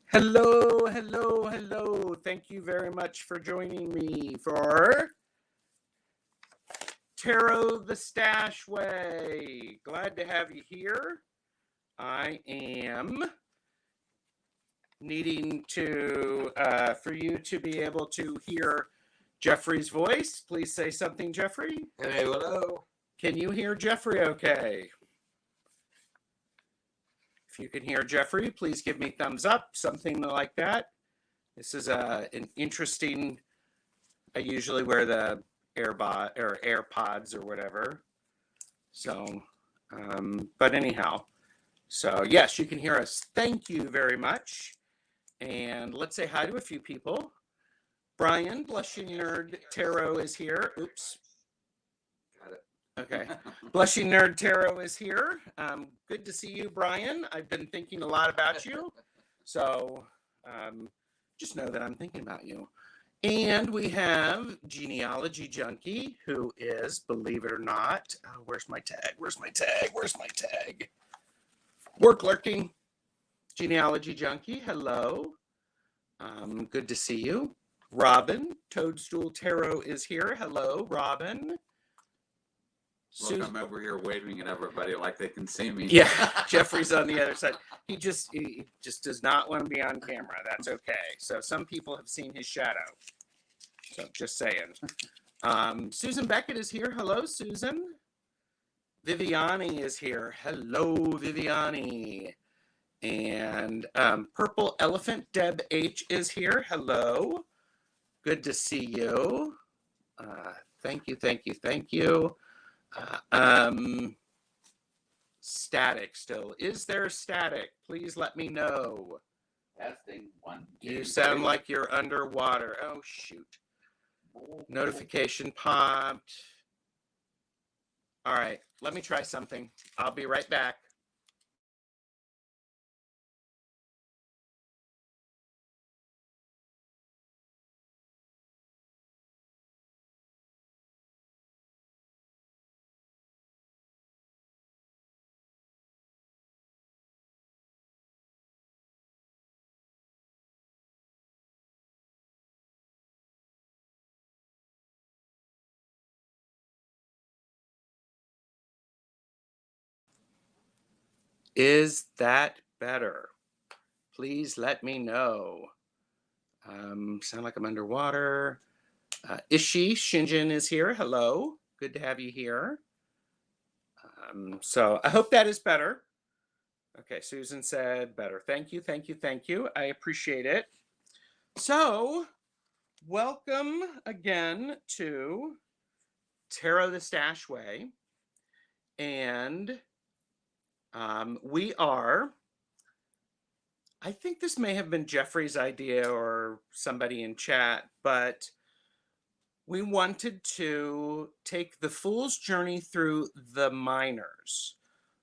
Hello, hello, hello. Thank you very much for joining me for Tarot the Stash Way. Glad to have you here. I am needing to, for you to be able to hear Jeffrey's voice. Please say something, Jeffrey. Hey, hello. Can you hear Jeffrey okay? If you can hear Jeffrey, please give me thumbs up, something like that. This is an interesting, I usually wear the AirPods or whatever. So, but anyhow, so yes, you can hear us. Thank you very much. And let's say hi to a few people. Brian, Blushing Nerd Tarot is here. Oops. Got it. Okay. Blushing Nerd Tarot is here. Good to see you, Brian. I've been thinking a lot about you. So just know that I'm thinking about you. And we have Genealogy Junkie, who is, believe it or not, oh, where's my tag? Where's my tag? Where's my tag? Work lurking. Genealogy Junkie, hello. Good to see you. Robin, Toadstool Tarot is here. Hello, Robin. Look, I'm over here waving at everybody like they can see me. Yeah, Jeffrey's on the other side. He just does not want to be on camera. That's okay. So some people have seen his shadow. So just saying. Susan Beckett is here. Hello, Susan. Viviani is here. Hello, Viviani. And Purple Elephant Deb H is here. Hello. Good to see you. Thank you, thank you, thank you. Static still. Is there static? Please let me know. Testing 1, 2, You sound like you're underwater. Oh, shoot. Notification popped. All right, let me try something. I'll be right back. Is that better? Please let me know. Sound like I'm underwater. Ishi Shinjin is here. Hello. Good to have you here. So I hope that is better. Okay, Susan said better. Thank you, thank you, thank you. I appreciate it. So welcome again to Tarot the Stash Way. And we are, I think this may have been Jeffrey's idea or somebody in chat, but we wanted to take the Fool's Journey through the minors.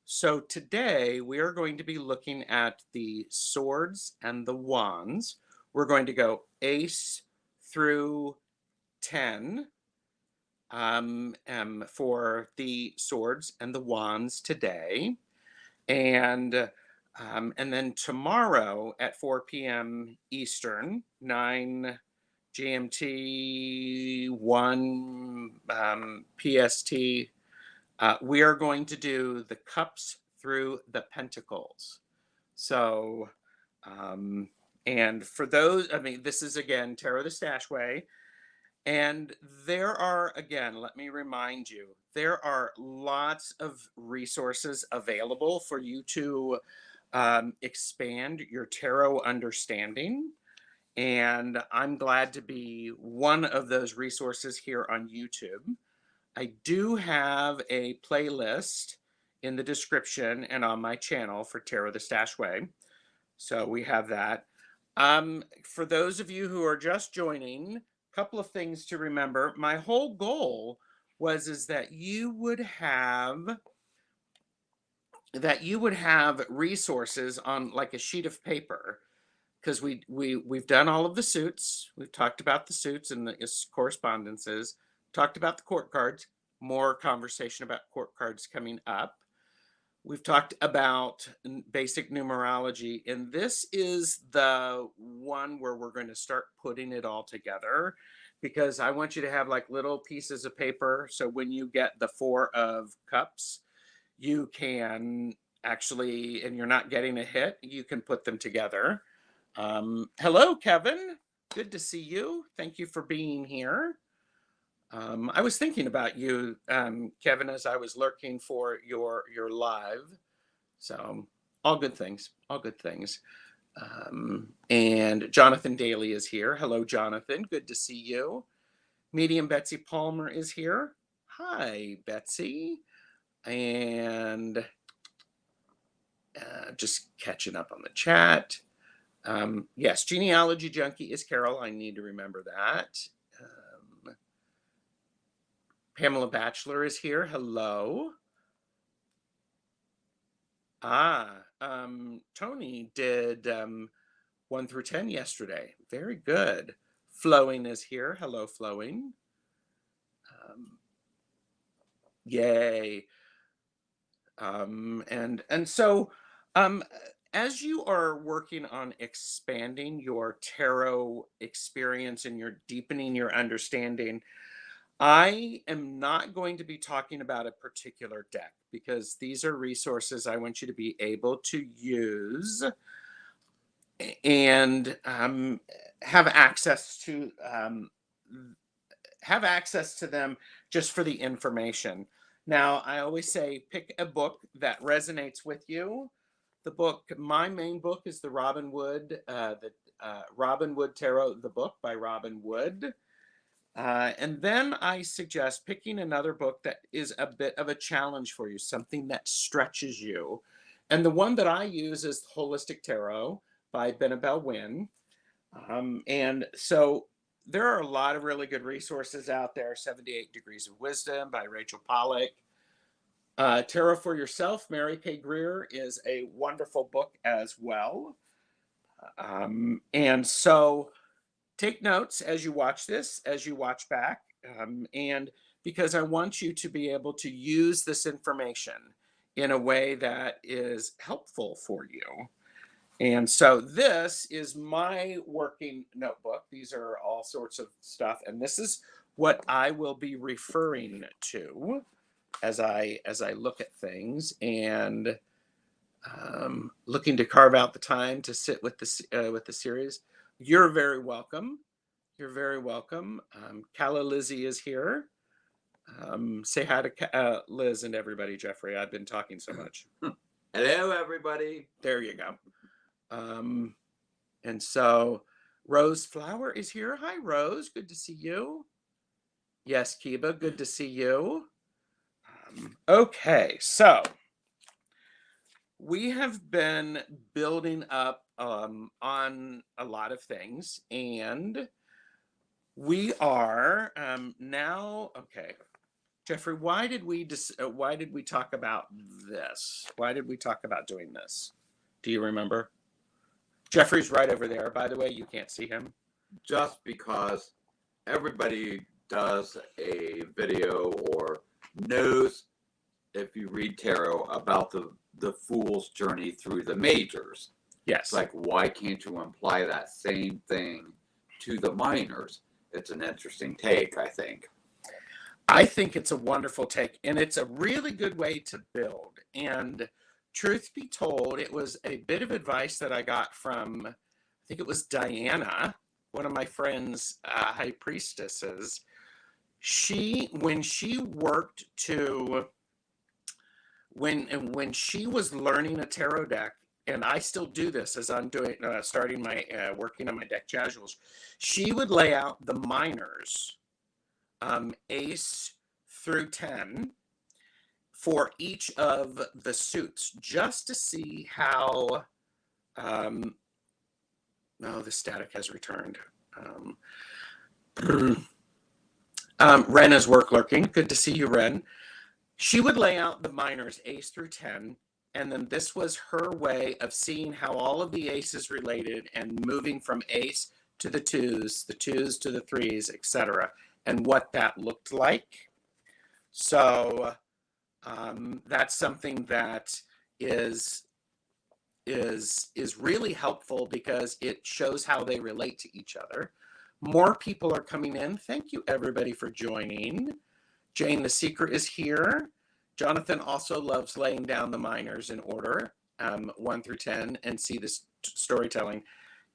So today we are going to be looking at the swords and the wands. We're going to go ace through 10 for the swords and the wands today. And then tomorrow at 4 p.m. Eastern, 9 GMT, 1 PST, we are going to do the cups through the pentacles. So, and for those, I mean, this is again, Tarot the Stash Way. And there are, again, let me remind you, there are lots of resources available for you to expand your tarot understanding. And I'm glad to be one of those resources here on YouTube. I do have a playlist in the description and on my channel for Tarot the Stash Way. So we have that. For those of you who are just joining, couple of things to remember. My whole goal is that you would have resources on like a sheet of paper, because we've done all of the suits. We've talked about the suits and the correspondences, talked about the court cards, more conversation about court cards coming up. We've talked about basic numerology, and this is the one where we're going to start putting it all together because I want you to have like little pieces of paper. So when you get the Four of Cups, you can actually, and you're not getting a hit, you can put them together. Hello, Kevin. Good to see you. Thank you for being here. I was thinking about you, Kevin, as I was lurking for your live. So all good things, all good things. And Jonathan Daly is here. Hello, Jonathan. Good to see you. Medium Betsy Palmer is here. Hi, Betsy. And just catching up on the chat. Yes, Genealogy Junkie is Carol. I need to remember that. Pamela Batchelor is here. Hello. Tony did 1 through 10 yesterday. Very good. Flowing is here. Hello, Flowing. Yay. And so as you are working on expanding your tarot experience and you're deepening your understanding, I am not going to be talking about a particular deck because these are resources I want you to be able to use and have access to them just for the information. Now, I always say pick a book that resonates with you. My main book is the Robin Wood Tarot, the book by Robin Wood. And then I suggest picking another book that is a bit of a challenge for you, something that stretches you. And the one that I use is Holistic Tarot by Benabel Wynn. And so there are a lot of really good resources out there. 78 Degrees of Wisdom by Rachel Pollack. Tarot for Yourself, Mary K. Greer, is a wonderful book as well. And so take notes as you watch this, as you watch back, and because I want you to be able to use this information in a way that is helpful for you. And so this is my working notebook. These are all sorts of stuff, and this is what I will be referring to as I look at things and looking to carve out the time to sit with the series. You're very welcome. You're very welcome. Kala Lizzie is here. Say hi to Liz and everybody, Jeffrey. I've been talking so much. Hello, everybody. There you go. And so Rose Flower is here. Hi, Rose. Good to see you. Yes, Kiba. Good to see you. Okay, so we have been building up on a lot of things, and we are now okay. Jeffrey, why did we talk about this? Why did we talk about doing this? Do you remember? Jeffrey's right over there. By the way, you can't see him. Just because everybody does a video or knows, if you read tarot, about the fool's journey through the majors. Yes. It's like, why can't you apply that same thing to the minors? It's an interesting take, I think. I think it's a wonderful take, and it's a really good way to build. And truth be told, it was a bit of advice that I got from, I think it was Diana, one of my friends, high priestesses. When she was learning a tarot deck, and I still do this as I'm doing starting my working on my deck casuals, she would lay out the minors, ace through 10, for each of the suits, just to see how the static has returned. Ren is work lurking. Good to see you, Ren. She would lay out the minors, ace through 10, and then this was her way of seeing how all of the aces related and moving from ace to the twos to the threes, etc., and what that looked like. So that's something that is really helpful because it shows how they relate to each other. More people are coming in. Thank you, everybody, for joining. Jane the Seeker is here. Jonathan also loves laying down the minors in order, 1 through 10, and see this storytelling.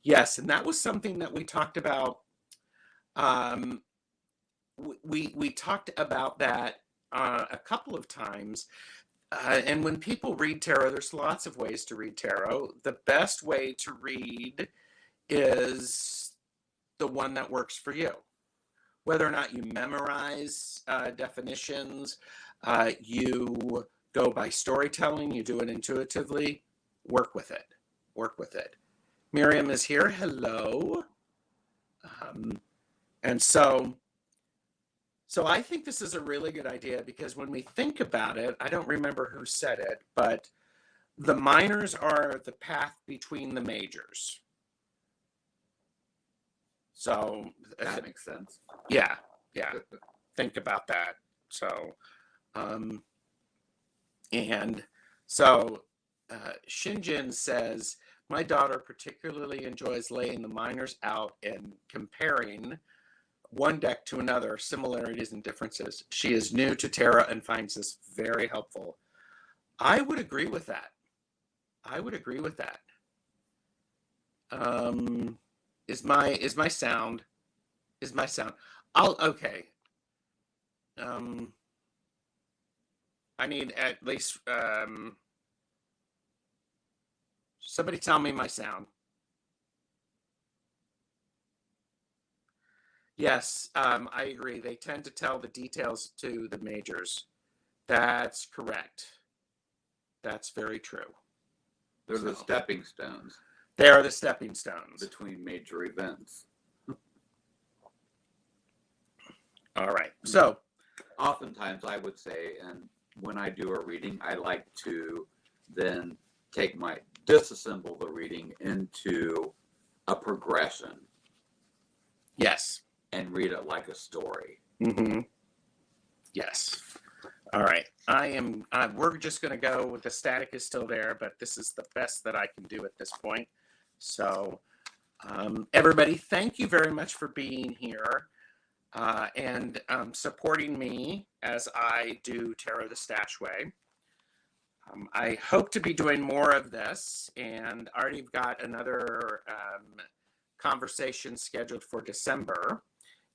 Yes, and that was something that we talked about. We talked about that a couple of times. And when people read tarot, there's lots of ways to read tarot. The best way to read is the one that works for you. Whether or not you memorize definitions, you go by storytelling, you do it intuitively, work with it. Work with it. Miriam is here. Hello. And so I think this is a really good idea because when we think about it, I don't remember who said it, but the minors are the path between the majors. So that makes sense. Yeah. Think about that. So, and so Shinjin says, my daughter particularly enjoys laying the minors out and comparing one deck to another, similarities and differences. She is new to tarot and finds this very helpful. I would agree with that. Is my sound? Okay. I need at least somebody tell me my sound. Yes, I agree. They tend to tell the details to the majors. That's correct. That's very true. They're the stepping stones. They are the stepping stones between major events. All right. So, oftentimes I would say, and when I do a reading, I like to then disassemble the reading into a progression. Yes. And read it like a story. Mm-hmm. Yes. All right. We're just going to go with the static is still there, but this is the best that I can do at this point. So, everybody, thank you very much for being here and supporting me as I do Tarot the Stash Way. I hope to be doing more of this, and already got another conversation scheduled for December.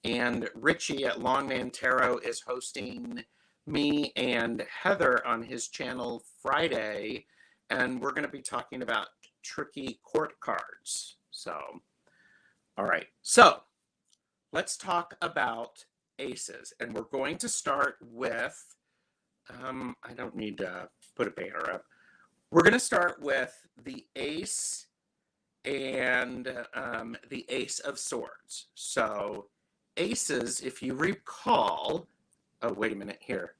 And Richie at Longman Tarot is hosting me and Heather on his channel Friday, and we're going to be talking about tricky court cards. So, all right. So, let's talk about aces, and we're going to start with, I don't need to put a banner up. We're going to start with the ace and the ace of swords. So, aces, if you recall, oh, wait a minute here.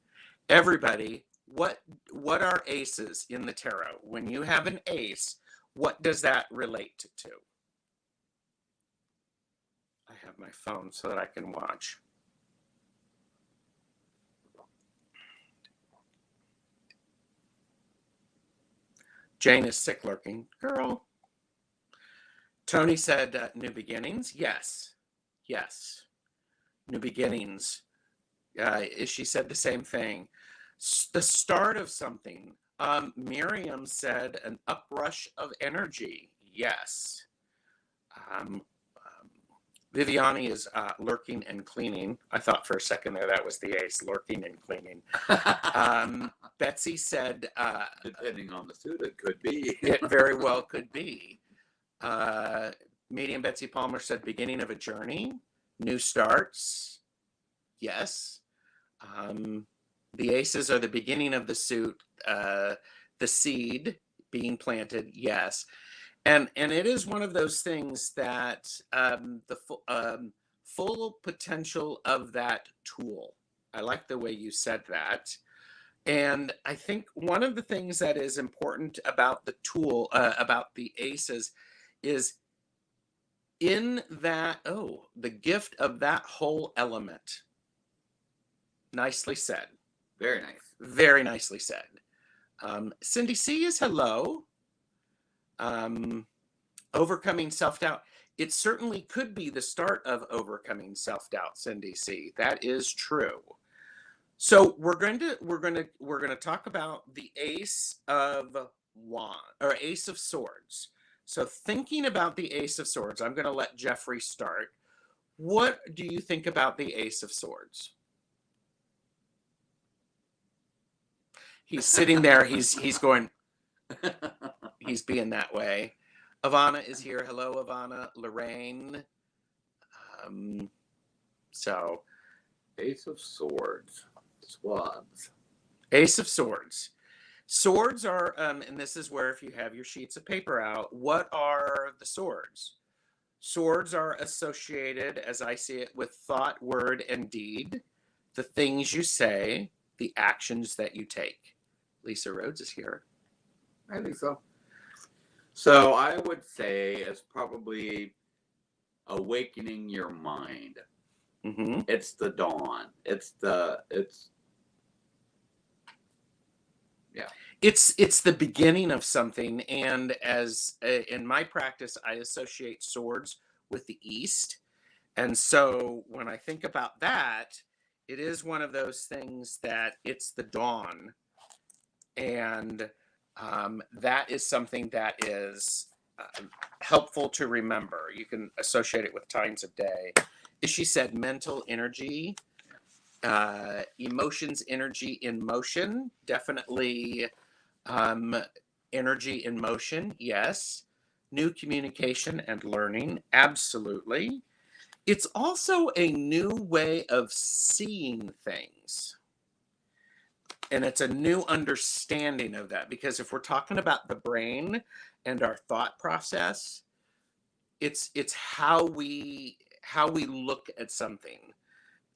Everybody, what are aces in the tarot? When you have an ace, what does that relate to? I have my phone so that I can watch. Jane is sick lurking. Girl. Tony said new beginnings. Yes. New beginnings. She said the same thing. The start of something. Miriam said an uprush of energy. Yes. Viviani is lurking and cleaning. I thought for a second there that was the ace, lurking and cleaning. Betsy said... depending on the suit, it could be. It very well could be. Medium Betsy Palmer said beginning of a journey, new starts. Yes. The aces are the beginning of the suit, the seed being planted. Yes. And it is one of those things that the full potential of that tool. I like the way you said that. And I think one of the things that is important about the tool, about the aces, is in that, the gift of that whole element. Nicely said. Very nice. Very nicely said. Cindy C is hello. Overcoming self-doubt. It certainly could be the start of overcoming self-doubt, Cindy C. That is true. So we're going to talk about the Ace of Wand or Ace of Swords. So thinking about the Ace of Swords, I'm going to let Jeffrey start. What do you think about the Ace of Swords? He's sitting there. He's going. He's being that way. Ivana is here. Hello, Ivana. Lorraine. So, Ace of Swords. Swords. Ace of Swords. Swords are, and this is where if you have your sheets of paper out, what are the swords? Swords are associated, as I see it, with thought, word, and deed, the things you say, the actions that you take. Lisa Rhodes is here. I think so. So I would say it's probably awakening your mind. Mm-hmm. It's the dawn. It's the beginning of something, and as in my practice, I associate swords with the East, and so when I think about that, it is one of those things that it's the dawn, and that is something that is helpful to remember. You can associate it with times of day. She said mental energy, emotions, energy in motion, definitely. Energy in motion, yes. New communication and learning, absolutely. It's also a new way of seeing things. And it's a new understanding of that, because if we're talking about the brain and our thought process, it's how we look at something,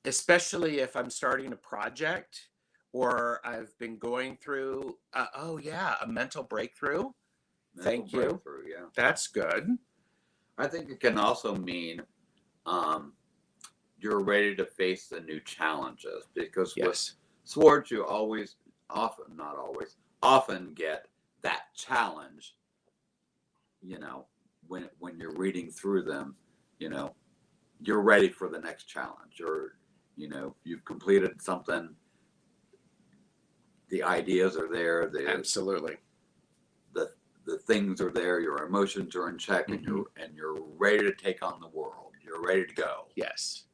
especially if I'm starting a project or I've been going through, a mental breakthrough. Thank you. Yeah. That's good. I think it can also mean you're ready to face the new challenges, because Yes. with swords you often get that challenge, when you're reading through them, you're ready for the next challenge, or you've completed something, the ideas are there, Absolutely. the things are there, your emotions are in check, Mhm. and you're ready to take on the world. You're ready to go. Yes.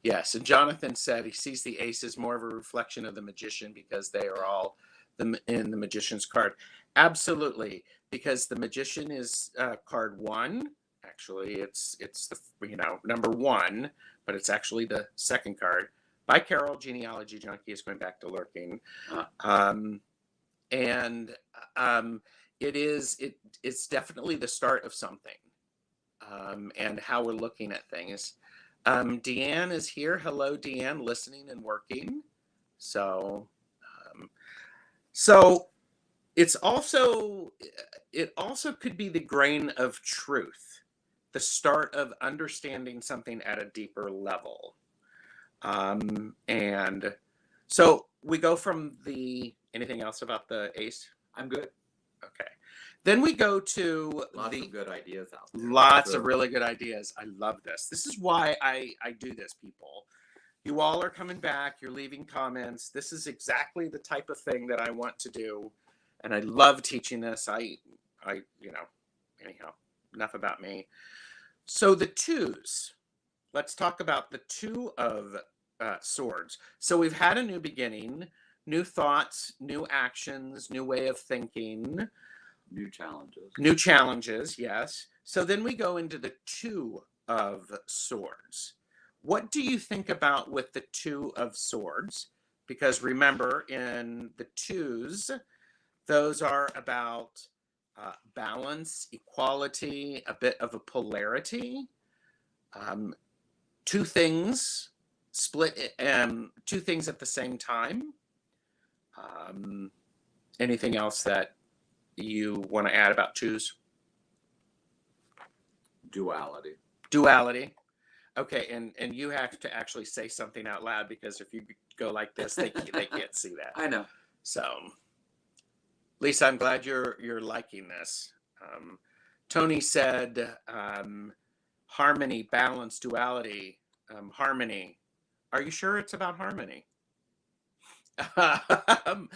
Yes. And Jonathan said he sees the ace as more of a reflection of the magician because they are all in the magician's card. Absolutely. Because the magician is card one. Actually, it's the number one, but it's actually the second card. By Carol, Genealogy Junkie is going back to lurking. And it's definitely the start of something, and how we're looking at things. Deanne is here. Hello, Deanne, listening and working. So it also could be the grain of truth, the start of understanding something at a deeper level. And so we go from anything else about the ace? I'm good. Okay. Then we go to Lots of good ideas out there. Lots of really good ideas. I love this. This is why I do this, people. You all are coming back. You're leaving comments. This is exactly the type of thing that I want to do. And I love teaching this. Anyhow, enough about me. So the twos. Let's talk about the two of swords. So we've had a new beginning, new thoughts, new actions, new way of thinking. New challenges, yes. So then we go into the two of swords. What do you think about with the two of swords? Because remember, in the twos, those are about balance, equality, a bit of a polarity. Two things split, two things at the same time. Anything else that you want to add about twos? Duality. Okay, and you have to actually say something out loud, because if you go like this, they can't see that. I know. So, Lisa, I'm glad you're liking this. Um, Tony said harmony, balance, duality, harmony. Are you sure it's about harmony? um,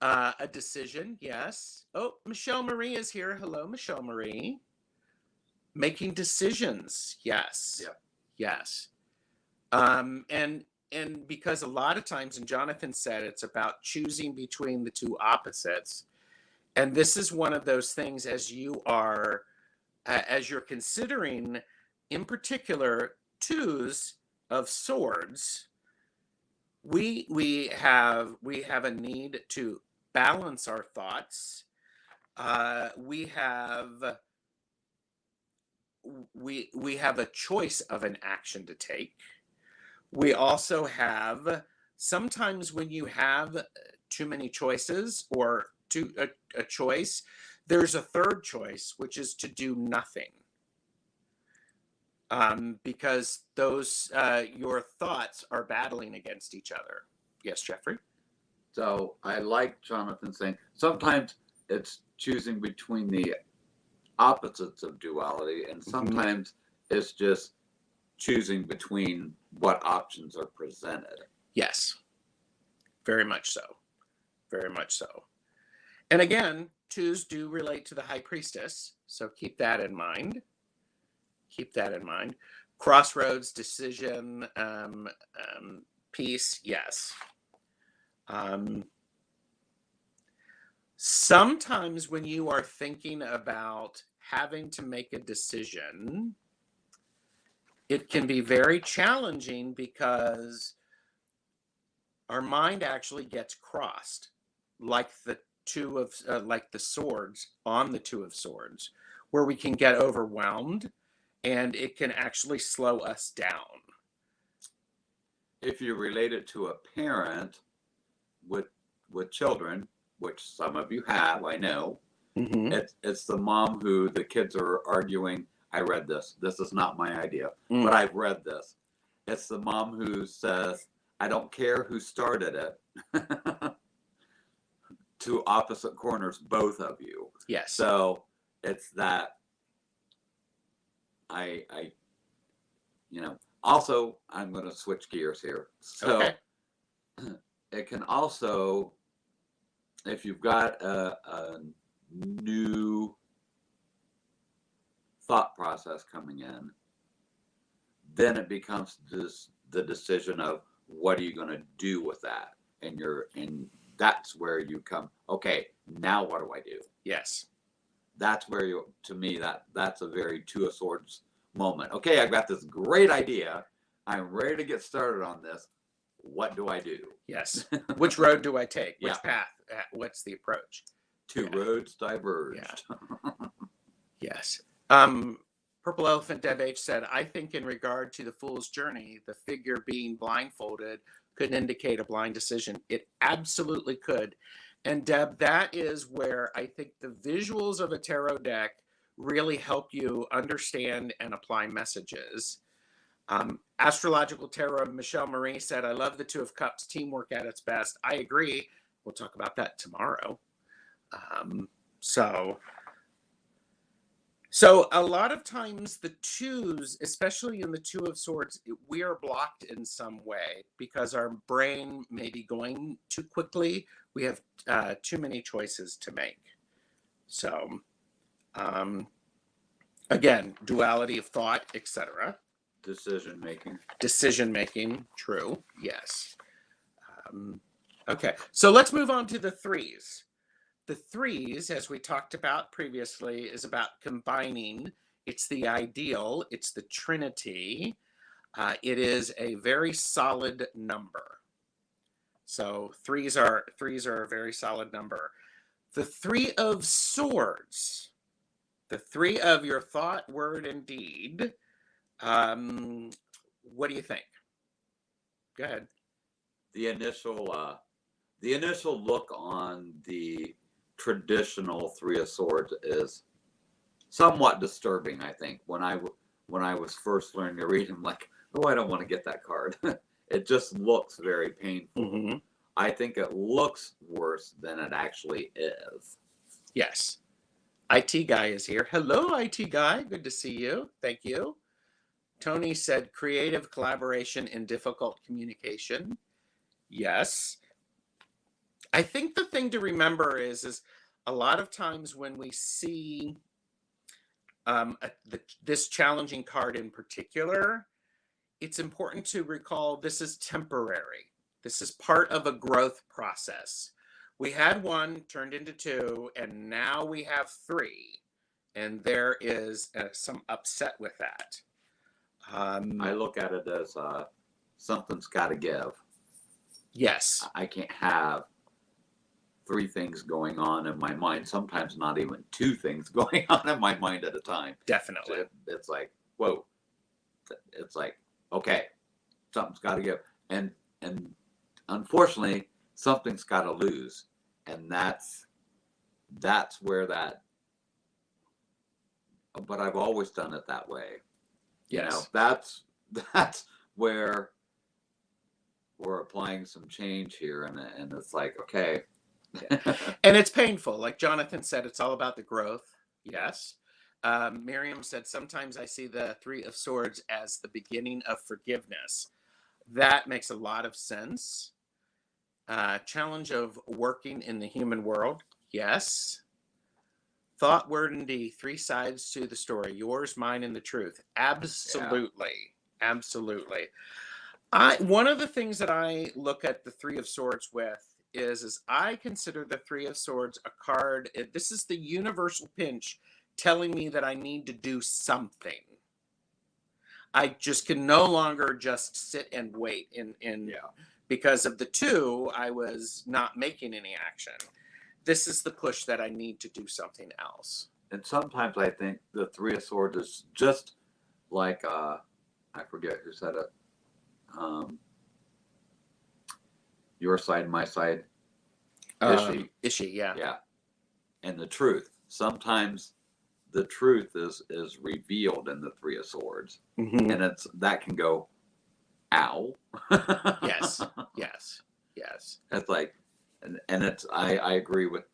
a decision, yes. Oh, Michelle Marie is here. Hello, Michelle Marie. Making decisions, yes, Yep. yes. And because a lot of times, and Jonathan said, it's about choosing between the two opposites. And this is one of those things as you're considering, in particular, twos of swords. We have a need to balance our thoughts. We have a choice of an action to take. We also have, sometimes when you have too many choices or a choice, there's a third choice, which is to do nothing. Because those your thoughts are battling against each other. Yes, Jeffrey? So I like Jonathan saying sometimes it's choosing between the opposites of duality, and sometimes it's just choosing between what options are presented. Yes, very much so. Very much so. And again, twos do relate to the high priestess, so keep that in mind. Keep that in mind. Crossroads, decision, peace, yes. Sometimes when you are thinking about having to make a decision, it can be very challenging because our mind actually gets crossed, like the like the swords on the two of swords, where we can get overwhelmed, and it can actually slow us down. If you relate it to a parent with children, which some of you have, I know, it's the mom who the kids are arguing. I read this. This is not my idea, but I've read this. It's the mom who says, I don't care who started it. To opposite corners, both of you. Yes. So it's that also, I'm going to switch gears here. So Okay. it can also, if you've got a new thought process coming in, then it becomes the decision of what are you going to do with that, and that's where you come. Okay, now what do I do? Yes. That's where to me, that's a very two of swords moment. Okay, I've got this great idea. I'm ready to get started on this. What do I do? Yes. Which road do I take? Which Yeah. path? What's the approach? Two roads diverged. Yeah. Yes. Purple Elephant Deb H said, I think in regard to the fool's journey, the figure being blindfolded could indicate a blind decision. It absolutely could. And Deb, that is where I think the visuals of a tarot deck really help you understand and apply messages. Astrological Tarot, Michelle Marie said, I love the Two of Cups, teamwork at its best. I agree. We'll talk about that tomorrow. So a lot of times the twos, especially in the Two of Swords, we are blocked in some way because our brain may be going too quickly. We have too many choices to make. So again, duality of thought, etc. Decision making. True. Yes. Okay. So let's move on to the threes. The threes, as we talked about previously, is about combining. It's the ideal. It's the Trinity. It is a very solid number. So threes are a very solid number. The Three of Swords, the three of your thought, word, and deed. What do you think? Go ahead. The initial look on the traditional Three of Swords is somewhat disturbing. I think when I was first learning to read, I'm like, oh, I don't want to get that card. It just looks very painful. I think it looks worse than it actually is. Yes. IT guy is here. Hello, IT guy. Good to see you. Thank you. Tony said creative collaboration in difficult communication. Yes. I think the thing to remember is a lot of times when we see this challenging card in particular, it's important to recall this is temporary. This is part of a growth process. We had one turned into two, and now we have three, and there is some upset with that. I look at it as something's got to give. Yes. I can't have three things going on in my mind, sometimes not even two things going on in my mind at a time. Definitely. So it's like, whoa. It's like, okay, something's got to give. And unfortunately, something's got to lose. And that's where that, but I've always done it that way. Yes. You know, that's where we're applying some change here. And it's like, okay. And it's painful. Like Jonathan said, it's all about the growth. Yes. Miriam said, sometimes I see the Three of Swords as the beginning of forgiveness. That makes a lot of sense. Challenge of working in the human world. Yes. Thought, word, and deed. Three sides to the story. Yours, mine, and the truth. Absolutely. Yeah. Absolutely. One of the things that I look at the Three of Swords with is I consider the Three of Swords a card. This is the universal pinch telling me that I need to do something. I just can no longer just sit and wait. Because of the two, I was not making any action. This is the push that I need to do something else. And sometimes I think the Three of Swords is just like, I forget who said it. Your side, my side. Ishi, yeah. Yeah. And the truth. Sometimes the truth is revealed in the Three of Swords. Mm-hmm. And that can go, ow. Yes. Yes. Yes. It's like, and it's I agree with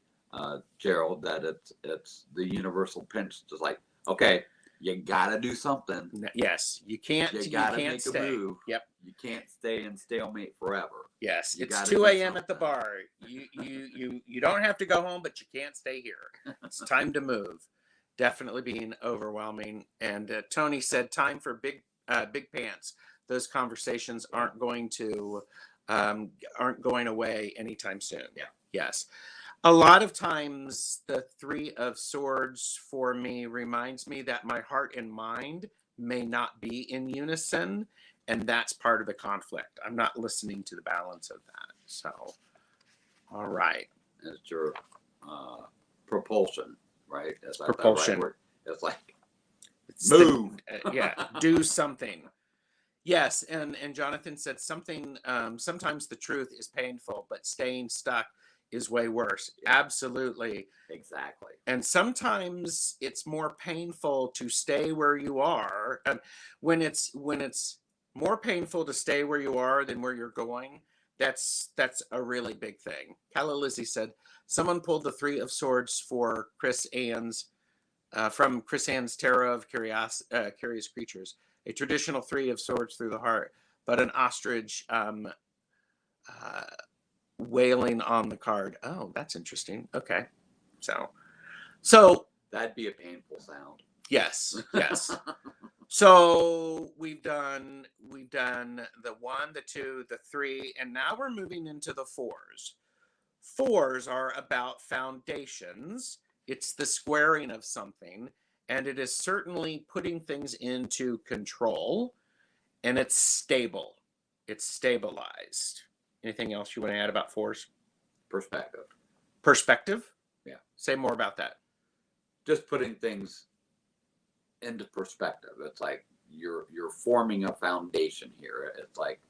Gerald that it's the universal pinch. Just like, okay, you gotta do something. Yes, you can't. You You gotta can't make stay. a move. Yep. You can't stay in stalemate forever. Yes, You it's gotta 2 do a.m. at the something. bar. You don't have to go home, but you can't stay here. It's time to move. Definitely being overwhelming. And Tony said, "Time for big pants. Those conversations aren't going away anytime soon." Yeah. Yes. A lot of times, the Three of Swords for me reminds me that my heart and mind may not be in unison, and that's part of the conflict. I'm not listening to the balance of that. So, all right. It's your propulsion, right? Is that Propulsion. the right word? It's like, move. Do something. Yes, and Jonathan said something. Sometimes the truth is painful, but staying stuck is way worse. Yeah. Absolutely. Exactly. And sometimes it's more painful to stay where you are. When it's more painful to stay where you are than where you're going, that's a really big thing. Calla Lizzie said, someone pulled the Three of Swords for Chris Ann's from Chris Ann's Terror of Curious Creatures. A traditional Three of Swords through the heart, but an ostrich wailing on the card. Oh, that's interesting. Okay. So that'd be a painful sound. Yes. So we've done the 1, the 2, the 3, and now we're moving into the 4s. 4s are about foundations. It's the squaring of something, and it is certainly putting things into control, and it's stable. It's stabilized. Anything else you want to add about 4s? Perspective? Yeah. Say more about that. Just putting things into perspective. It's like you're forming a foundation here. It's like,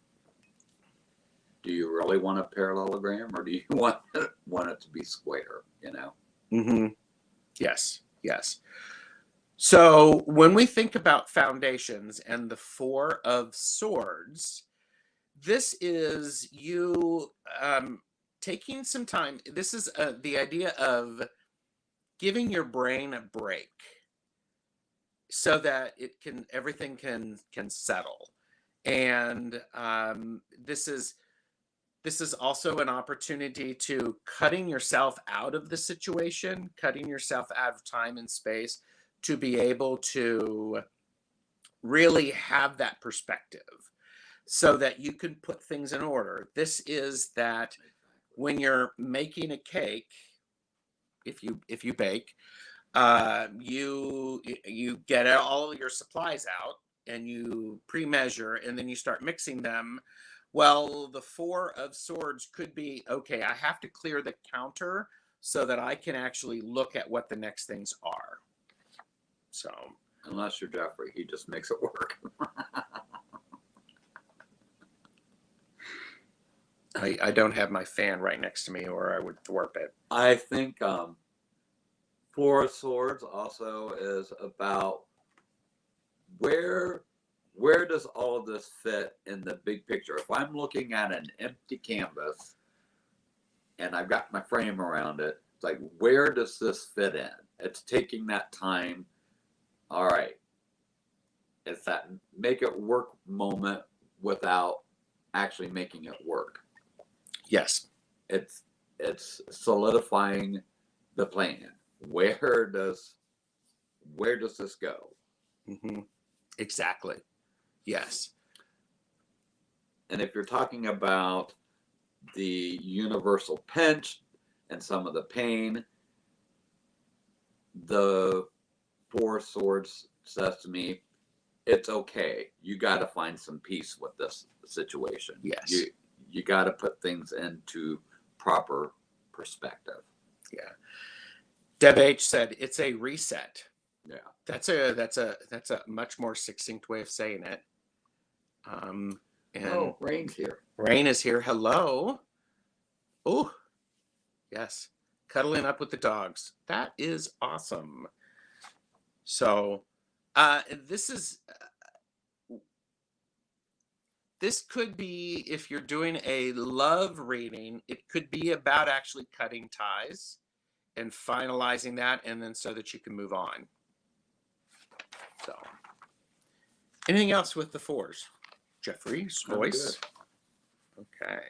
do you really want a parallelogram, or do you want it to be square? You know. Mm-hmm. Yes. So when we think about foundations and the Four of Swords, This is you taking some time. This is the idea of giving your brain a break so that everything can settle. And this is also an opportunity to cutting yourself out of the situation, cutting yourself out of time and space to be able to really have that perspective so that you can put things in order. This is that when you're making a cake, if you bake, you get all of your supplies out and you pre-measure and then you start mixing them. Well, the four of swords could be, okay, I have to clear the counter so that I can actually look at what the next things are. So Unless you're Jeffrey, he just makes it work. I don't have my fan right next to me or I would thwarp it. I think Four of Swords also is about where does all of this fit in the big picture? If I'm looking at an empty canvas and I've got my frame around it, it's like, where does this fit in? It's taking that time. All right. It's that make it work moment without actually making it work. Yes. It's solidifying the plan. Where does this go? Mm-hmm. Exactly. Yes. And if you're talking about the universal pinch and some of the pain, the Four Swords says to me, it's okay. You got to find some peace with this situation. Yes. You got to put things into proper perspective. Yeah. Deb H said it's a reset. Yeah. That's a much more succinct way of saying it. And Rain's here. Rain is here. Hello. Oh, yes. Cuddling up with the dogs. That is awesome. So, this could be, if you're doing a love reading, it could be about actually cutting ties and finalizing that, and then so that you can move on. So, anything else with the fours? Jeffrey's voice. Okay.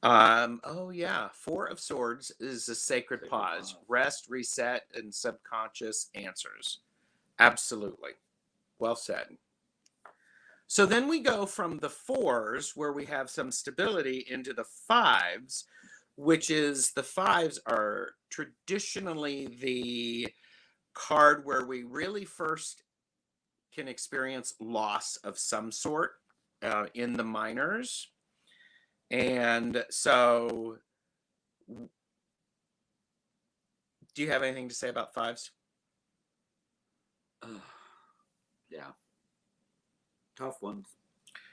Oh yeah, Four of Swords is a sacred pause. Rest, reset, and subconscious answers. Absolutely. Well said. So then we go from the fours, where we have some stability, into the fives, which is the fives are traditionally the card where we really first can experience loss of some sort in the minors. And so, do you have anything to say about fives? Yeah. Tough ones.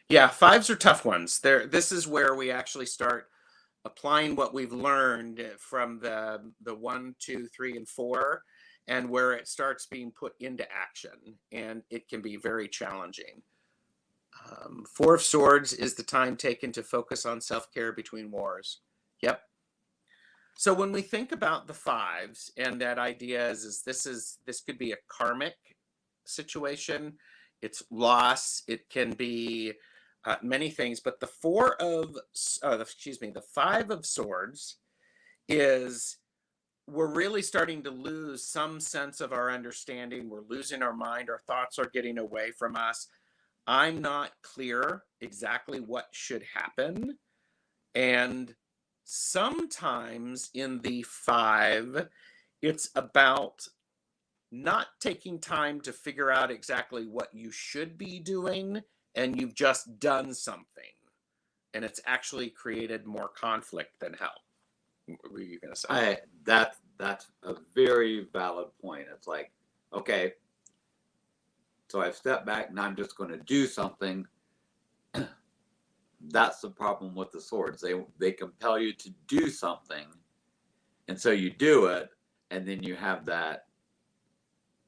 Yeah, fives are tough ones. This is where we actually start applying what we've learned from the 1, 2, 3, and 4, and where it starts being put into action, and it can be very challenging. Four of Swords is the time taken to focus on self-care between wars. Yep. So when we think about the fives, and that idea is this could be a karmic situation. It's loss. It can be many things, but the the Five of Swords is we're really starting to lose some sense of our understanding. We're losing our mind. Our thoughts are getting away from us. I'm not clear exactly what should happen. And sometimes in the five, it's about not taking time to figure out exactly what you should be doing, and you've just done something. And it's actually created more conflict than help. What were you going to say? That's a very valid point. It's like, okay, so I've stepped back and I'm just going to do something. That's the problem with the swords. They compel you to do something, and so you do it, and then you have that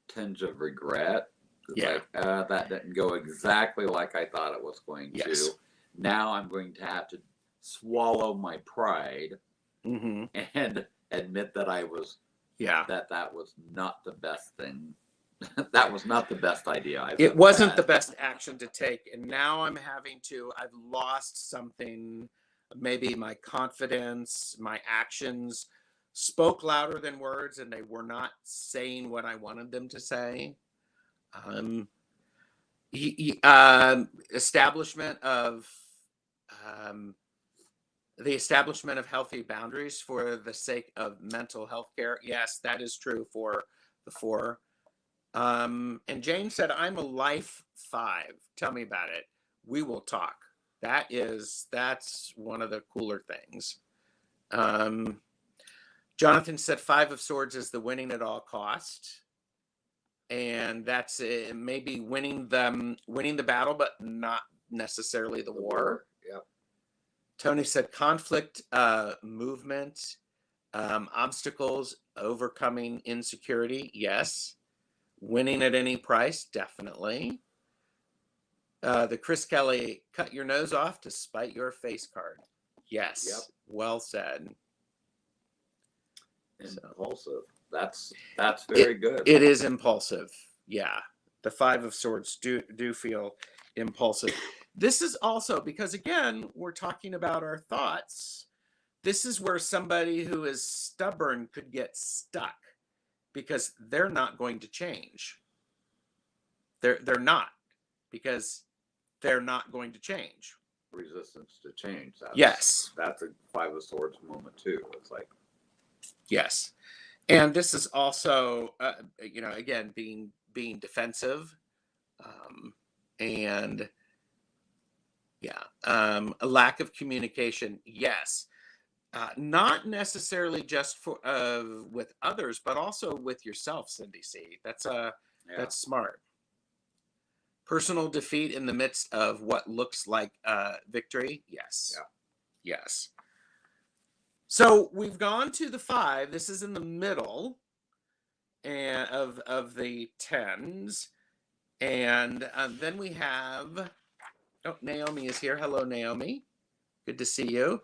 tinge of regret. It's like, that didn't go exactly like I thought it was going to. Now I'm going to have to swallow my pride Mm-hmm. and admit that Yeah. that was not the best thing. That was not the best idea I've It ever wasn't the had. best action to take. And now I've lost something. Maybe my confidence, my actions spoke louder than words, and they were not saying what I wanted them to say. Um, establishment of um, the establishment of healthy boundaries for the sake of mental health care. Yes, that is true for the four. And Jane said, I'm a life 5. Tell me about it. We will talk. That's one of the cooler things. Um, Jonathan said 5 of swords is the winning at all cost. And that's maybe winning the battle, but not necessarily the war. Yep. Tony said conflict, movement, obstacles, overcoming insecurity. Yes. Winning at any price, definitely. The Chris Kelly cut your nose off to spite your face card. Yes. Yep. Well said. Impulsive. That's very good. It is impulsive. Yeah. The 5 of swords do feel impulsive. This is also because, again, we're talking about our thoughts. This is where somebody who is stubborn could get stuck because they're not going to change. They're not, because they're not going to change. Resistance to change. Yes. That's a 5 of swords moment too. It's like, Yes. And this is also, again, being defensive, and a lack of communication. Yes. Not necessarily just for with others, but also with yourself, Cindy C. That's smart. Personal defeat in the midst of what looks like victory. Yes. Yeah. Yes. So we've gone to the 5. This is in the middle and of the 10s. And then we have, Naomi is here. Hello, Naomi. Good to see you.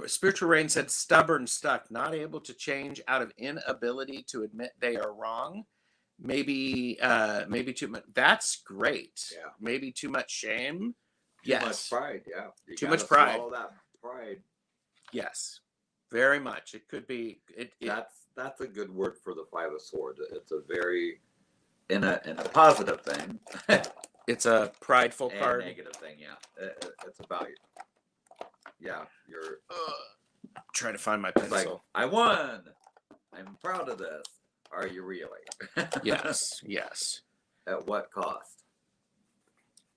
Spiritual Rain said, stubborn, stuck, not able to change out of inability to admit they are wrong. Maybe too much. That's great. Yeah. Maybe too much shame. Too much pride. Yeah. Too much pride. Swallow that pride. Yes. Very much. It could be. That's a good word for the 5 of swords. It's a very in a positive thing. It's a prideful and card. Negative thing. Yeah. It's about you're trying to find my pencil. like, I won. I'm proud of this. Are you really? Yes. Yes. At what cost?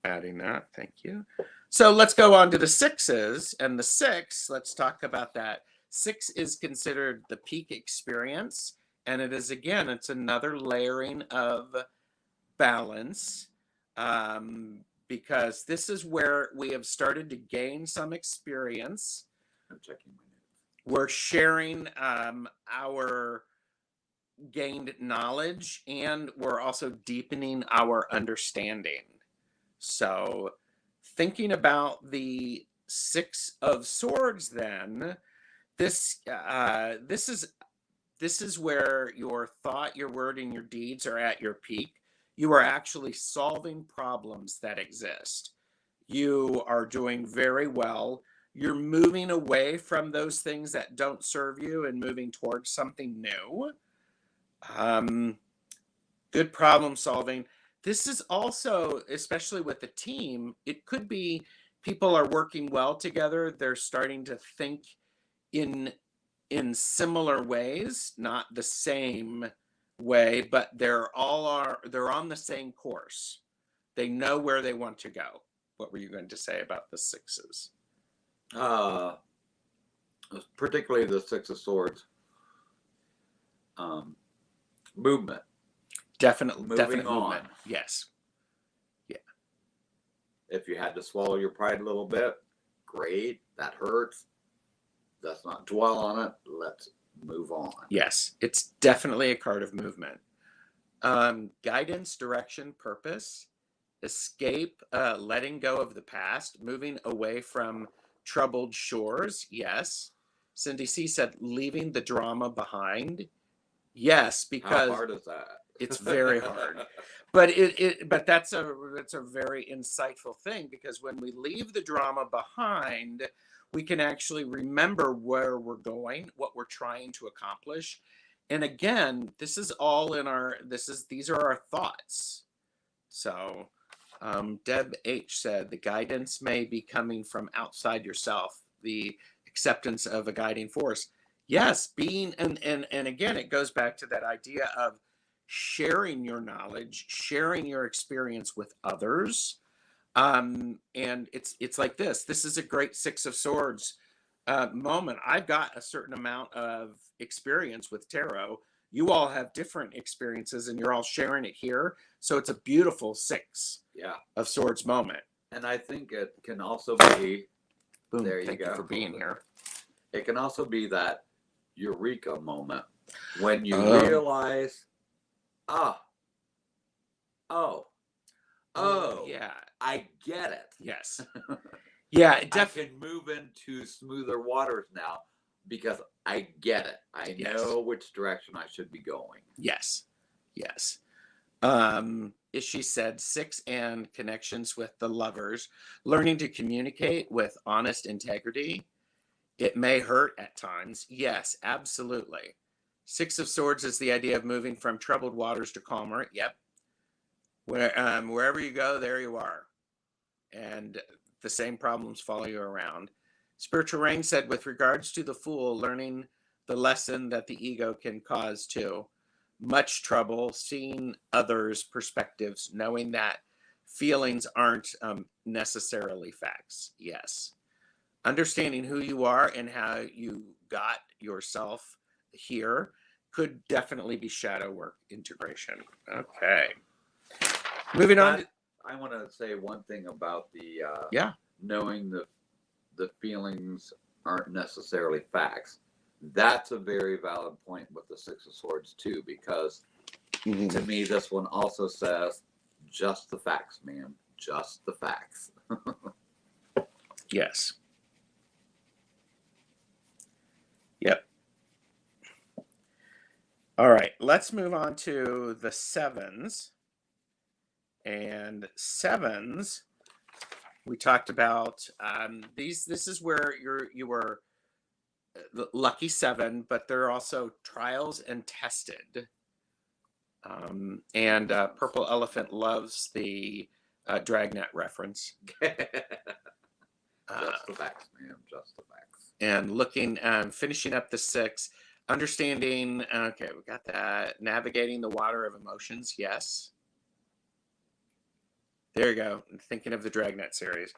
Adding that. Thank you. So let's go on to the 6s. And the 6, let's talk about that. 6 is considered the peak experience. And it is, again, it's another layering of balance, because this is where we have started to gain some experience. I'm checking my notes. We're sharing our gained knowledge, and we're also deepening our understanding. So thinking about the 6 of swords, then this is where your thought, your word, and your deeds are at your peak. You are actually solving problems that exist. You are doing very well. You're moving away from those things that don't serve you and moving towards something new. Good problem solving. This is also, especially with the team, it could be people are working well together. They're starting to think in similar ways, not the same way, but they're on the same course. They know where they want to go. What were you going to say about the 6s? Particularly the 6 of swords. Movement. Definite Moving on. movement. Yes. Yeah. If you had to swallow your pride a little bit, great. That hurts. Let's not dwell on it. Let's move on. Yes. It's definitely a card of movement. Guidance, direction, purpose. escape, letting go of the past, moving away from troubled shores. Yes. Cindy C said, leaving the drama behind. Yes, How because hard is that? it's very hard. But that's a very insightful thing, because when we leave the drama behind, we can actually remember where we're going, what we're trying to accomplish. And again, this is all in our these are our thoughts. So Deb H said the guidance may be coming from outside yourself, the acceptance of a guiding force. Yes, being and again, it goes back to that idea of sharing your knowledge, sharing your experience with others. And it's like this. This is a great Six of Swords moment. I've got a certain amount of experience with tarot. You all have different experiences, and you're all sharing it here. So it's a beautiful Six Yeah. of Swords moment. And I think it can also be, Boom. there you Thank go. you for being here. It can also be that eureka moment when you Oh. realize, oh, Yeah. I get it. Yes. Yeah, I can move into smoother waters now because I get it. I Yes. know which direction I should be going. Yes. Yes. She said 6 and connections with the lovers, learning to communicate with honest integrity. It may hurt at times. Yes, absolutely. 6 of Swords is the idea of moving from troubled waters to calmer. Yep. Wherever you go, there you are. And the same problems follow you around. Spiritual Rain said, with regards to the Fool, learning the lesson that the ego can cause too. Much trouble seeing others' perspectives, knowing that feelings aren't necessarily facts. Yes. Understanding who you are and how you got yourself here could definitely be shadow work integration. Okay. Moving on. I want to say one thing about the knowing the feelings aren't necessarily facts. That's a very valid point with the Six of Swords too, because to me this one also says just the facts, man, just the facts. Yes. Yep. All right, let's move on to the sevens. And sevens, we talked about these. This is where you were the lucky 7, but they're also trials and tested. And Purple Elephant loves the Dragnet reference. Just the facts, man, just the facts. And looking, finishing up the 6, understanding. Okay, we got that. Navigating the water of emotions. Yes. There you go. I'm thinking of the Dragnet series.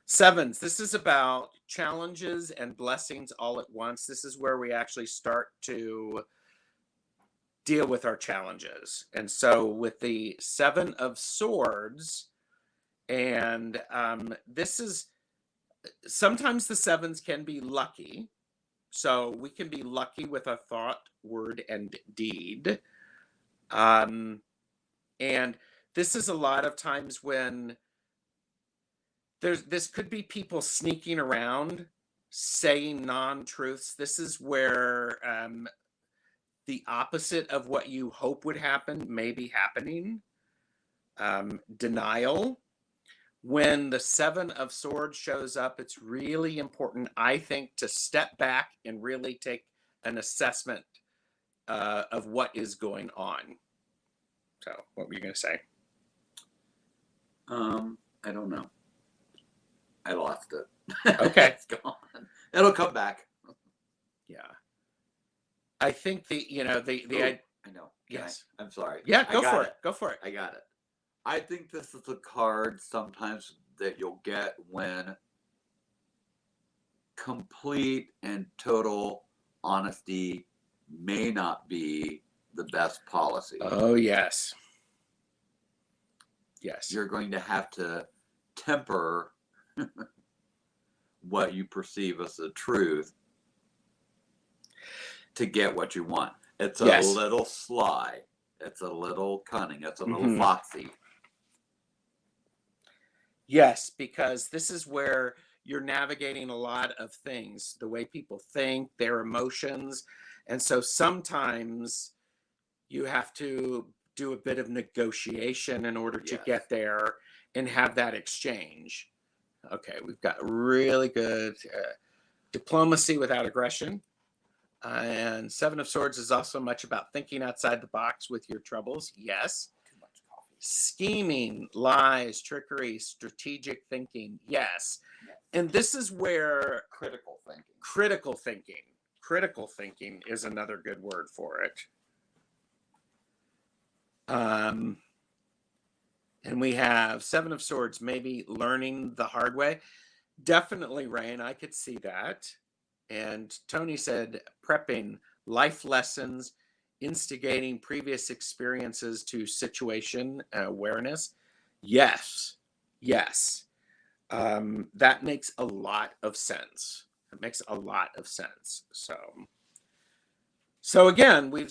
Sevens, this is about challenges and blessings all at once. This is where we actually start to deal with our challenges. And so with the 7 of Swords, and this is, sometimes the 7s can be lucky. So we can be lucky with a thought, word, and deed. And this is a lot of times when this could be people sneaking around, saying non-truths. This is where the opposite of what you hope would happen may be happening. Denial. When the 7 of Swords shows up, it's really important, I think, to step back and really take an assessment of what is going on. So, what were you going to say? I don't know. I lost it. Okay. It's gone. It'll come back. Yeah. I think I know. Yes. I'm sorry. Yeah, go for it. Go for it. I got it. I think this is a card sometimes that you'll get when complete and total honesty may not be the best policy. Oh, yes. Yes. You're going to have to temper what you perceive as the truth to get what you want. It's a little sly. It's a little cunning. It's a little foxy. Yes, because this is where you're navigating a lot of things, the way people think, their emotions. And so sometimes you have to do a bit of negotiation in order to Yes. get there and have that exchange. Okay, we've got really good diplomacy without aggression. And Seven of Swords is also much about thinking outside the box with your troubles. Yes. Too much coffee. Scheming, lies, trickery, strategic thinking. Yes. And this is where Critical thinking. critical thinking is another good word for it. And we have Seven of Swords, maybe learning the hard way. Definitely, Rain, I could see that. And Tony said prepping life lessons, instigating previous experiences to situation awareness. Yes, yes. That makes a lot of sense. It makes a lot of sense. So again, we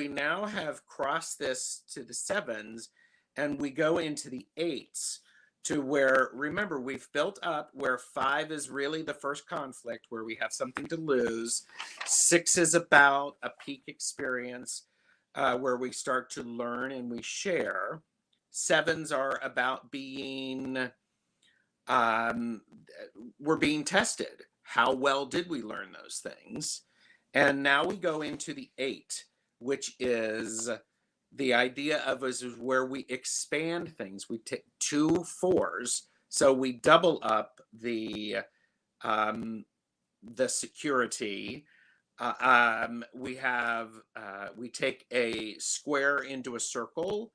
now have crossed this to the sevens, and we go into the eights to where, remember, we've built up where 5 is really the first conflict where we have something to lose. 6 is about a peak experience where we start to learn and we share. 7s are about being we're being tested. How well did we learn those things? And now we go into the 8, which is the idea of is where we expand things. We take 2 4s, so we double up the security. We take a square into a circle,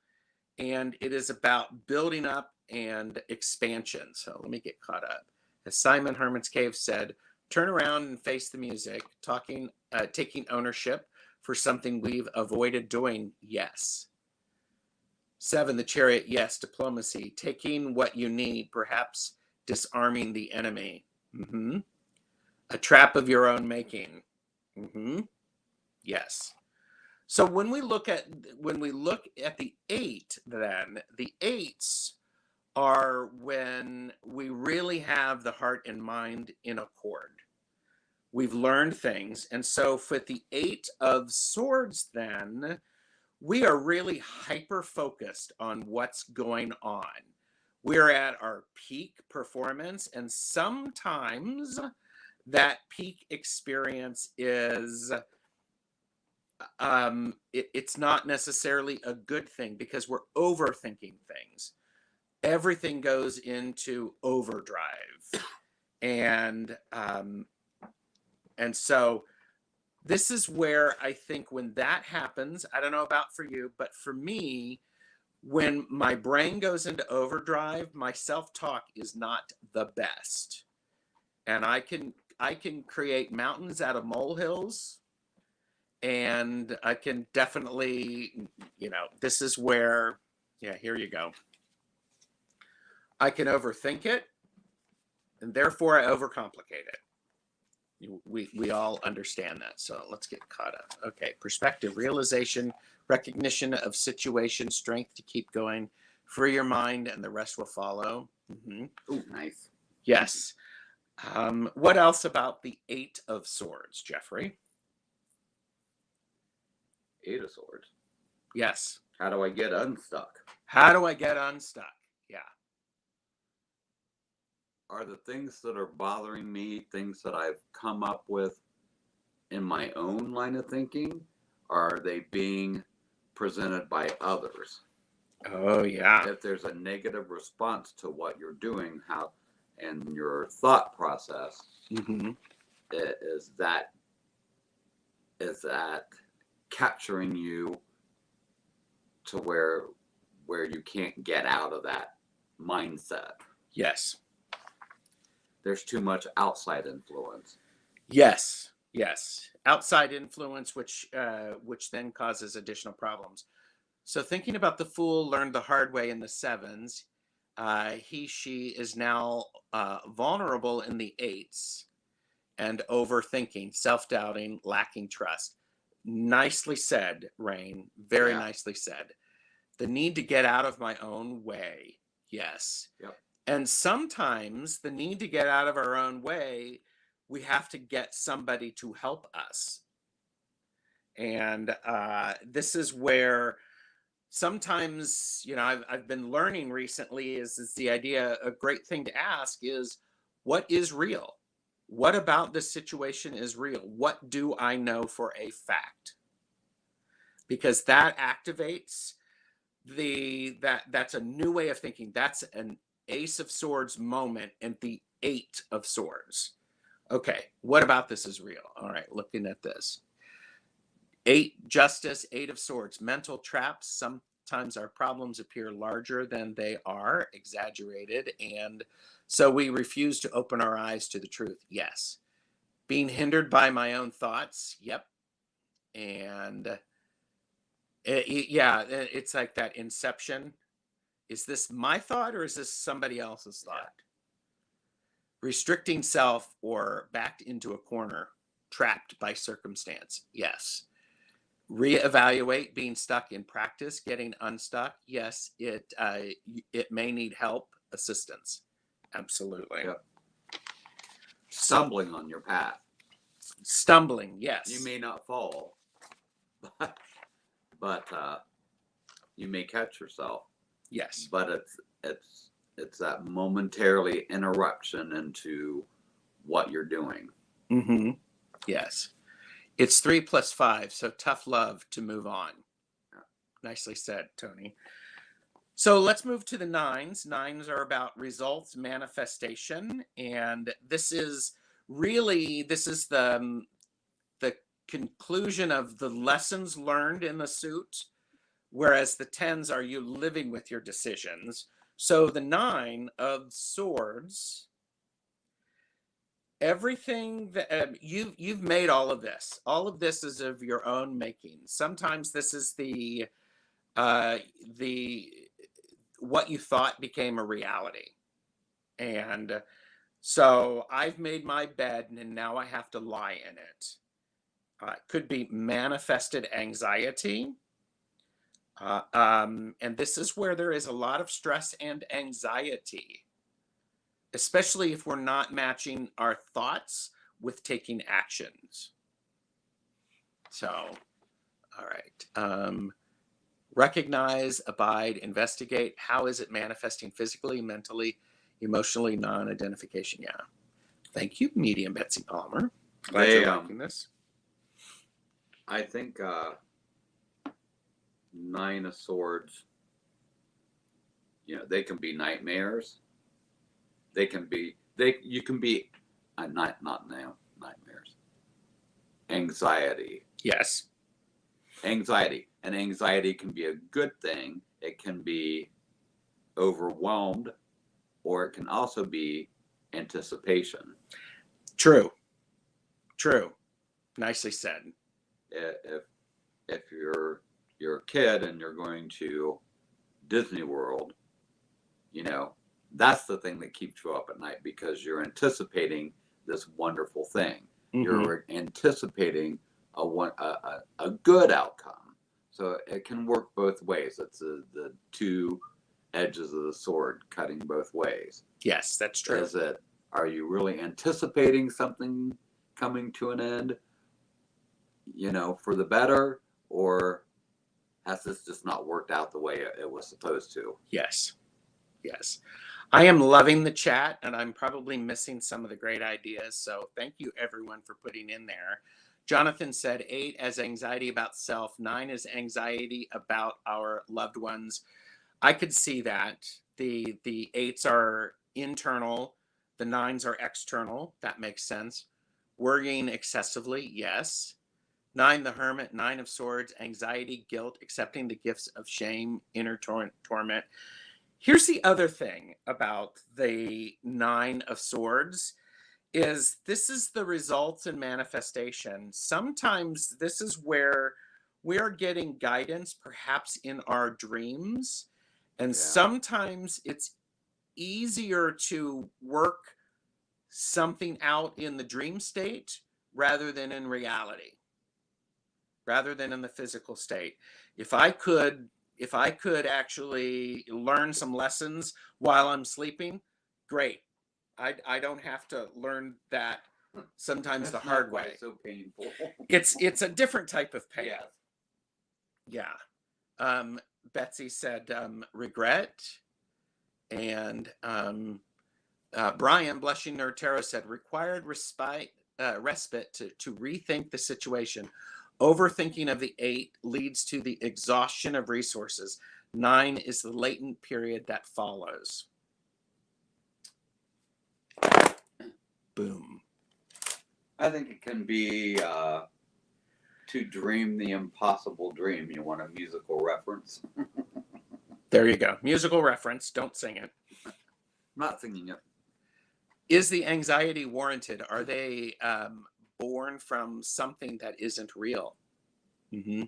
and it is about building up and expansion. So let me get caught up. As Simon Herman's Cave said, turn around and face the music, taking ownership for something we've avoided doing. Yes. 7, the Chariot. Yes. Diplomacy, taking what you need, perhaps disarming the enemy. A trap of your own making. Yes. So when we look at the 8, then the 8s are when we really have the heart and mind in accord. We've learned things. And so for the 8 of Swords, then we are really hyper focused on what's going on. We're at our peak performance, and sometimes that peak experience is it's not necessarily a good thing because we're overthinking things. Everything goes into overdrive, and so this is where I think when that happens, I don't know about for you, but for me, when my brain goes into overdrive, my self-talk is not the best, and I can create mountains out of molehills. And I can definitely, this is where, here you go. I can overthink it, and therefore I overcomplicate it. We all understand that. So let's get caught up. Okay, perspective, realization, recognition of situation, strength to keep going. Free your mind, and the rest will follow. Ooh, nice. Yes. What else about the 8 of Swords, Jeffrey? 8 of Swords. Yes. How do I get unstuck? How do I get unstuck? Yeah. Are the things that are bothering me things that I've come up with in my own line of thinking? Or are they being presented by others? Oh, yeah. If there's a negative response to what you're doing, how and your thought process, is that capturing you to where you can't get out of that mindset? Yes. There's too much outside influence. Yes. Outside influence, which then causes additional problems. So thinking about the Fool learned the hard way in the 7s, she is now vulnerable in the 8s, and overthinking, self-doubting, lacking trust. Nicely said, Rain. Very nicely said. The need to get out of my own way. Yes. Yep. And sometimes the need to get out of our own way, we have to get somebody to help us. And this is where sometimes, I've been learning recently is the idea, a great thing to ask is, what is real? What about this situation is real? What do I know for a fact? Because that activates that's a new way of thinking. That's an Ace of Swords moment and the Eight of Swords. Okay, what about this is real? All right, looking at this. Eight, justice, Eight of Swords, mental traps. Sometimes our problems appear larger than they are, exaggerated, and so we refuse to open our eyes to the truth. Yes. Being hindered by my own thoughts. Yep. And it's like that inception. Is this my thought or is this somebody else's thought? Restricting self or backed into a corner, trapped by circumstance. Yes. Reevaluate, being stuck in practice, getting unstuck. Yes, it may need help, assistance. Absolutely. Yep. Stumbling on your path. Stumbling, yes. You may not fall, but you may catch yourself. Yes. But it's that momentarily interruption into what you're doing. Mm-hmm. Yes. It's 3 + 5, so tough love to move on. Yeah. Nicely said, Tony. So let's move to the nines. Nines are about results, manifestation, and this is the conclusion of the lessons learned in the suit, whereas the tens are you living with your decisions. So the Nine of Swords, everything that you've made all of this is of your own making. Sometimes this is the what you thought became a reality. And so I've made my bed and now I have to lie in it. It could be manifested anxiety. And this is where there is a lot of stress and anxiety, especially if we're not matching our thoughts with taking actions. So, all right. Recognize, abide, investigate. How is it manifesting physically, mentally, emotionally? Non-identification. Yeah. Thank you, medium Betsy Palmer. Glad you're liking this. I think Nine of Swords, they can be nightmares. You can be not now nightmares. Anxiety. Yes. Anxiety. And anxiety can be a good thing. It can be overwhelmed, or it can also be anticipation. True. Nicely said. If you're a kid and you're going to Disney World, that's the thing that keeps you up at night, because you're anticipating this wonderful thing. Mm-hmm. You're anticipating a good outcome. So it can work both ways. It's the two edges of the sword cutting both ways. Yes, that's true. Are you really anticipating something coming to an end, for the better, or has this just not worked out the way it was supposed to? Yes. I am loving the chat, and I'm probably missing some of the great ideas. So thank you, everyone, for putting in there. Jonathan said 8 as anxiety about self. 9 is anxiety about our loved ones. I could see that. The 8s are internal. The 9s are external. That makes sense. Worrying excessively. Yes. 9, the Hermit. 9 of Swords. Anxiety, guilt, accepting the gifts of shame, inner torment. Here's the other thing about the 9 of Swords is this is the results and manifestation. Sometimes this is where we are getting guidance, perhaps in our dreams. And sometimes it's easier to work something out in the dream state rather than in reality, rather than in the physical state. If I could actually learn some lessons while I'm sleeping, Great. I don't have to learn that sometimes the That's hard not way. quite so painful. It's a different type of pain. Yes. Yeah. Betsy said regret, and Brian Blushing Nerd Tarot said required respite to rethink the situation. Overthinking of the 8 leads to the exhaustion of resources. 9 is the latent period that follows. Boom. I think it can be to dream the impossible dream. You want a musical reference? There you go. Musical reference. Don't sing it. I'm not singing it. Is the anxiety warranted? Are they born from something that isn't real? Mm-hmm.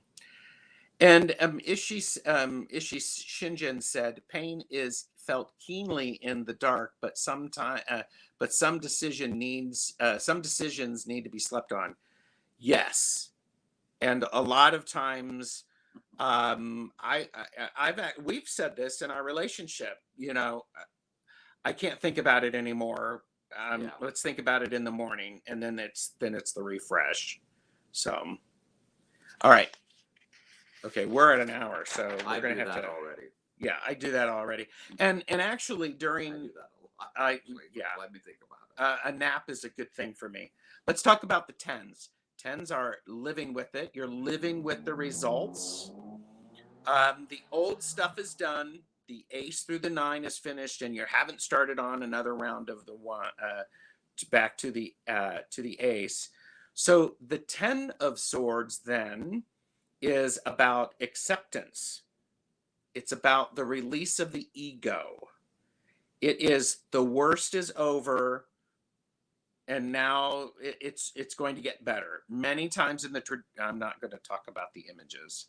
And Ishi Shinjin said, "Pain is felt keenly in the dark, but some decisions need to be slept on." Yes, and a lot of times, we've said this in our relationship. You know, I can't think about it anymore. Yeah. Let's think about it in the morning, and then it's the refresh. So, all right. Okay, we're at an hour, so I we're gonna do have that to. already. Yeah, I do that already, and actually I during do that a lot. yeah, Let me think about it. a nap is a good thing for me. Let's talk about the tens. Tens are living with it. You're living with the results. The old stuff is done. The ace through the 9 is finished, and you haven't started on another round of the one back to the ace. So the 10 of swords then is about acceptance. It's about the release of the ego. It is the worst is over, and now it's going to get better. Many times in I'm not going to talk about the images.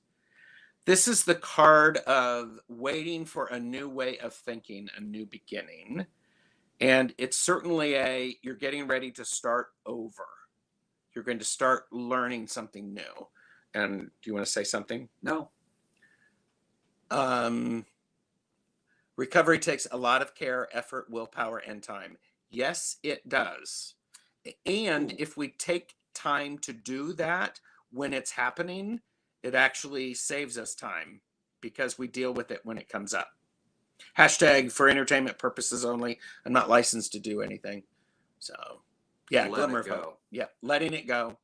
This is the card of waiting for a new way of thinking, a new beginning. And it's certainly you're getting ready to start over. You're going to start learning something new. And do you want to say something? No. Recovery takes a lot of care, effort, willpower, and time. Yes, it does. And if we take time to do that when it's happening, it actually saves us time because we deal with it when it comes up. Hashtag for entertainment purposes only. I'm not licensed to do anything. So, yeah, glimmer of hope. Yeah, letting it go.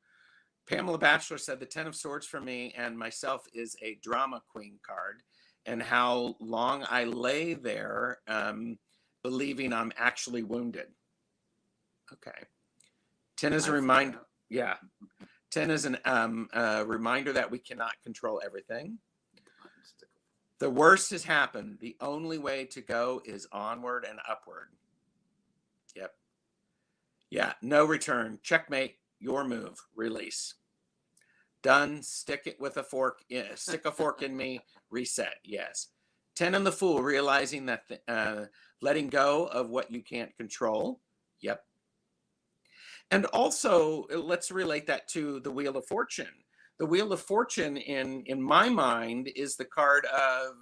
Pamela Batchelor said the 10 of Swords for me and myself is a drama queen card, and how long I lay there believing I'm actually wounded. Okay. 10 is a reminder. Yeah. 10 is a reminder that we cannot control everything. The worst has happened. The only way to go is onward and upward. Yep. Yeah. No return. Checkmate. Your move. Release. Done. Stick it with a fork. Stick a fork in me. Reset. Yes. 10 and the Fool. Realizing that letting go of what you can't control. Yep. And also, let's relate that to the Wheel of Fortune. The Wheel of Fortune, in my mind, is the card of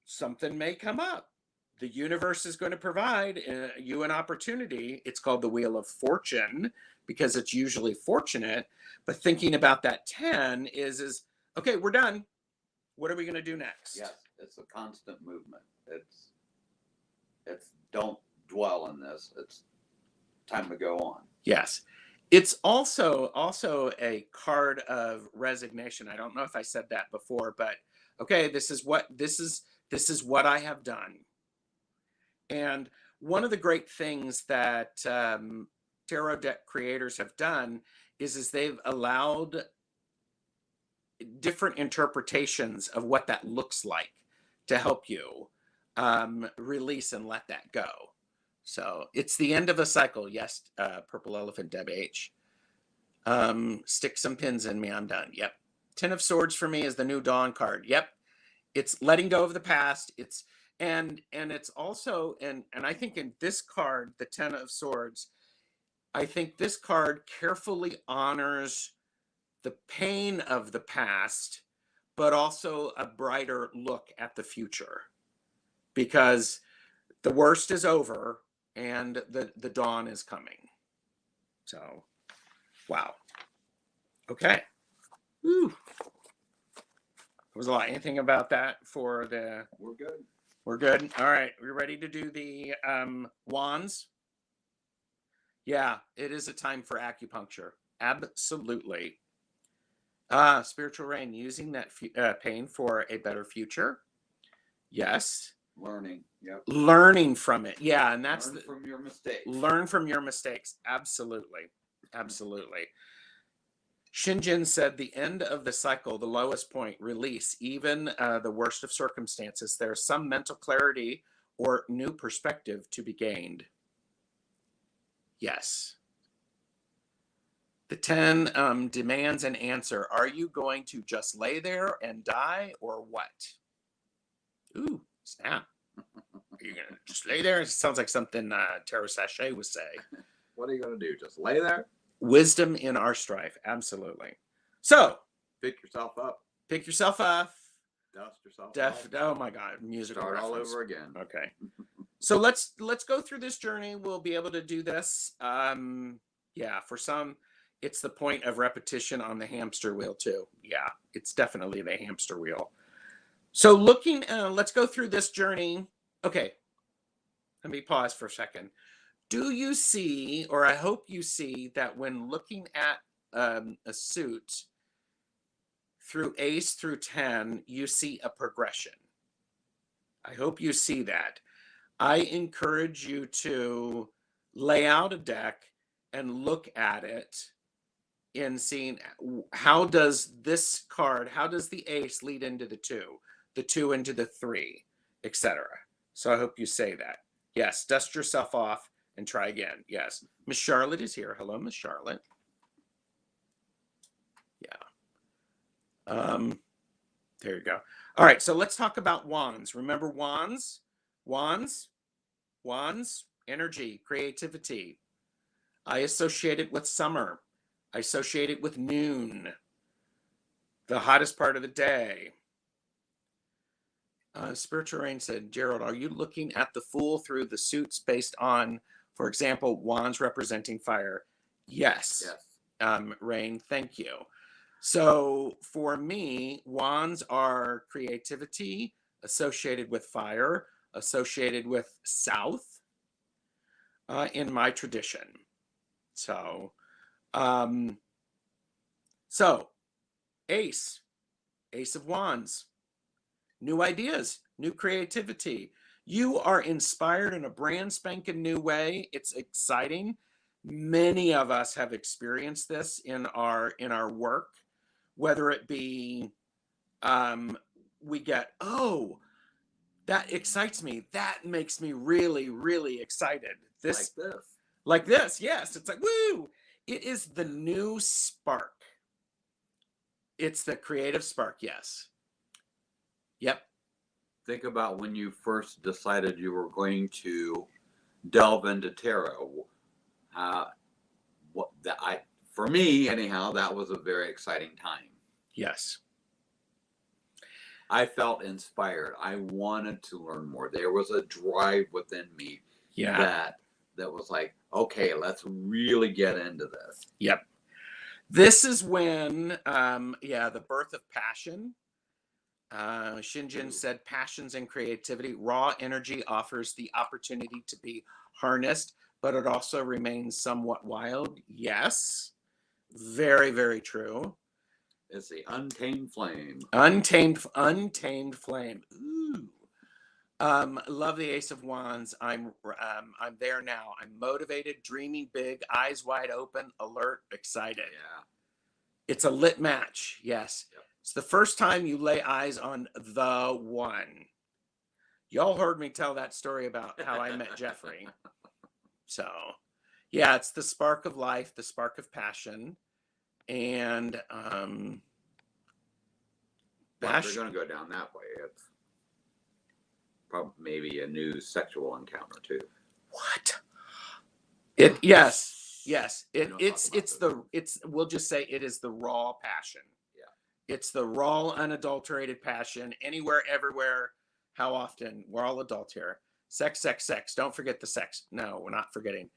something may come up. The universe is going to provide you an opportunity. It's called the Wheel of Fortune because it's usually fortunate. But thinking about that 10 is okay, we're done. What are we going to do next? Yes, it's a constant movement. It's don't dwell in this. It's time to go on. Yes. It's also a card of resignation. I don't know if I said that before, but okay, this is what I have done. And one of the great things that tarot deck creators have done is they've allowed different interpretations of what that looks like to help you release and let that go. So it's the end of a cycle. Yes, Purple Elephant Deb H. Stick some pins in me. I'm done. Yep. 10 of Swords for me is the New Dawn card. Yep. It's letting go of the past. It's and it's also and I think in this card, the 10 of Swords, I think this card carefully honors the pain of the past, but also a brighter look at the future. Because the worst is over and the dawn is coming. So, wow. Okay. Whew. There was a lot. Anything about that for the... We're good. We're good. All right. We're ready to do the wands. Yeah, it is a time for acupuncture. Absolutely. Spiritual rain, using that pain for a better future. Yes. Learning. Yep. Learning from it. Yeah, and that's learn from your mistakes. Learn from your mistakes. Absolutely. Absolutely. Shinjin said the end of the cycle, the lowest point, release, even the worst of circumstances. There's some mental clarity or new perspective to be gained. Yes. The 10 demands an answer. Are you going to just lay there and die or what? Ooh, snap. Are you going to just lay there? It sounds like something Tara Sachet would say. What are you going to do? Just lay there? Wisdom in our strife. Absolutely. So, pick yourself up. Pick yourself up. Dust yourself off. Oh my God. Musical Start reference. all over again. Okay. So let's go through this journey. We'll be able to do this. Yeah, for some, it's the point of repetition on the hamster wheel too. Yeah, it's definitely the hamster wheel. So let's go through this journey. Okay, let me pause for a second. Do you see, or I hope you see, that when looking at a suit through ace through 10, you see a progression? I hope you see that. I encourage you to lay out a deck and look at it in seeing how does this card, how does the ace lead into the 2 into the 3, etc. So I hope you say that. Yes, dust yourself off and try again. Yes. Miss Charlotte is here. Hello, Miss Charlotte. Yeah. There you go. All right, so let's talk about wands. Remember wands? Wands, energy, creativity. I associate it with summer. I associate it with noon, the hottest part of the day. Spiritual Rain said, Gerald, are you looking at the Fool through the suits based on, for example, wands representing fire? Yes. Rain, thank you. So for me, wands are creativity associated with fire, associated with south in my tradition. So, ace of wands, new ideas, new creativity. You are inspired in a brand spanking new way. It's exciting. Many of us have experienced this in our work, whether it be we get, oh, that excites me. That makes me really, really excited. Like this. Yes. It's like, woo. It is the new spark. It's the creative spark. Yes. Yep. Think about when you first decided you were going to delve into tarot. For me, anyhow, that was a very exciting time. Yes. I felt inspired. I wanted to learn more. There was a drive within me that was like, okay, let's really get into this. Yep. This is when, the birth of passion. Shinjin said, passions and creativity. Raw energy offers the opportunity to be harnessed, but it also remains somewhat wild. Yes. Very, very true. It's the untamed flame. Untamed flame. Ooh. Love the Ace of Wands. I'm there now. I'm motivated, dreaming big, eyes wide open, alert, excited. Yeah. It's a lit match. Yes. Yep. It's the first time you lay eyes on the one. Y'all heard me tell that story about how I met Jeffry. So, yeah, it's the spark of life, the spark of passion. And if you're going to go down that way, it's probably maybe a new sexual encounter too. What? We'll just say it is the raw passion. Yeah. It's the raw, unadulterated passion. Anywhere, everywhere. How often? We're all adults here. Sex, sex, sex. Don't forget the sex. No, we're not forgetting.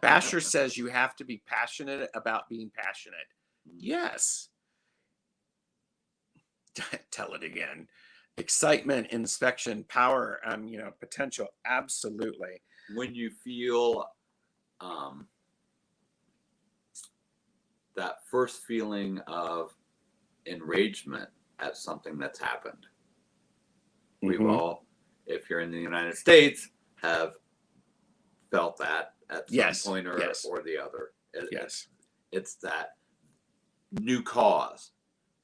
Basher says you have to be passionate about being passionate. Yes. Tell it again. Excitement, inspection, power, potential. Absolutely. When you feel um, that first feeling of enragement at something that's happened, we've all, if you're in the United States, have felt that at some point or the other. Yes. It's that new cause.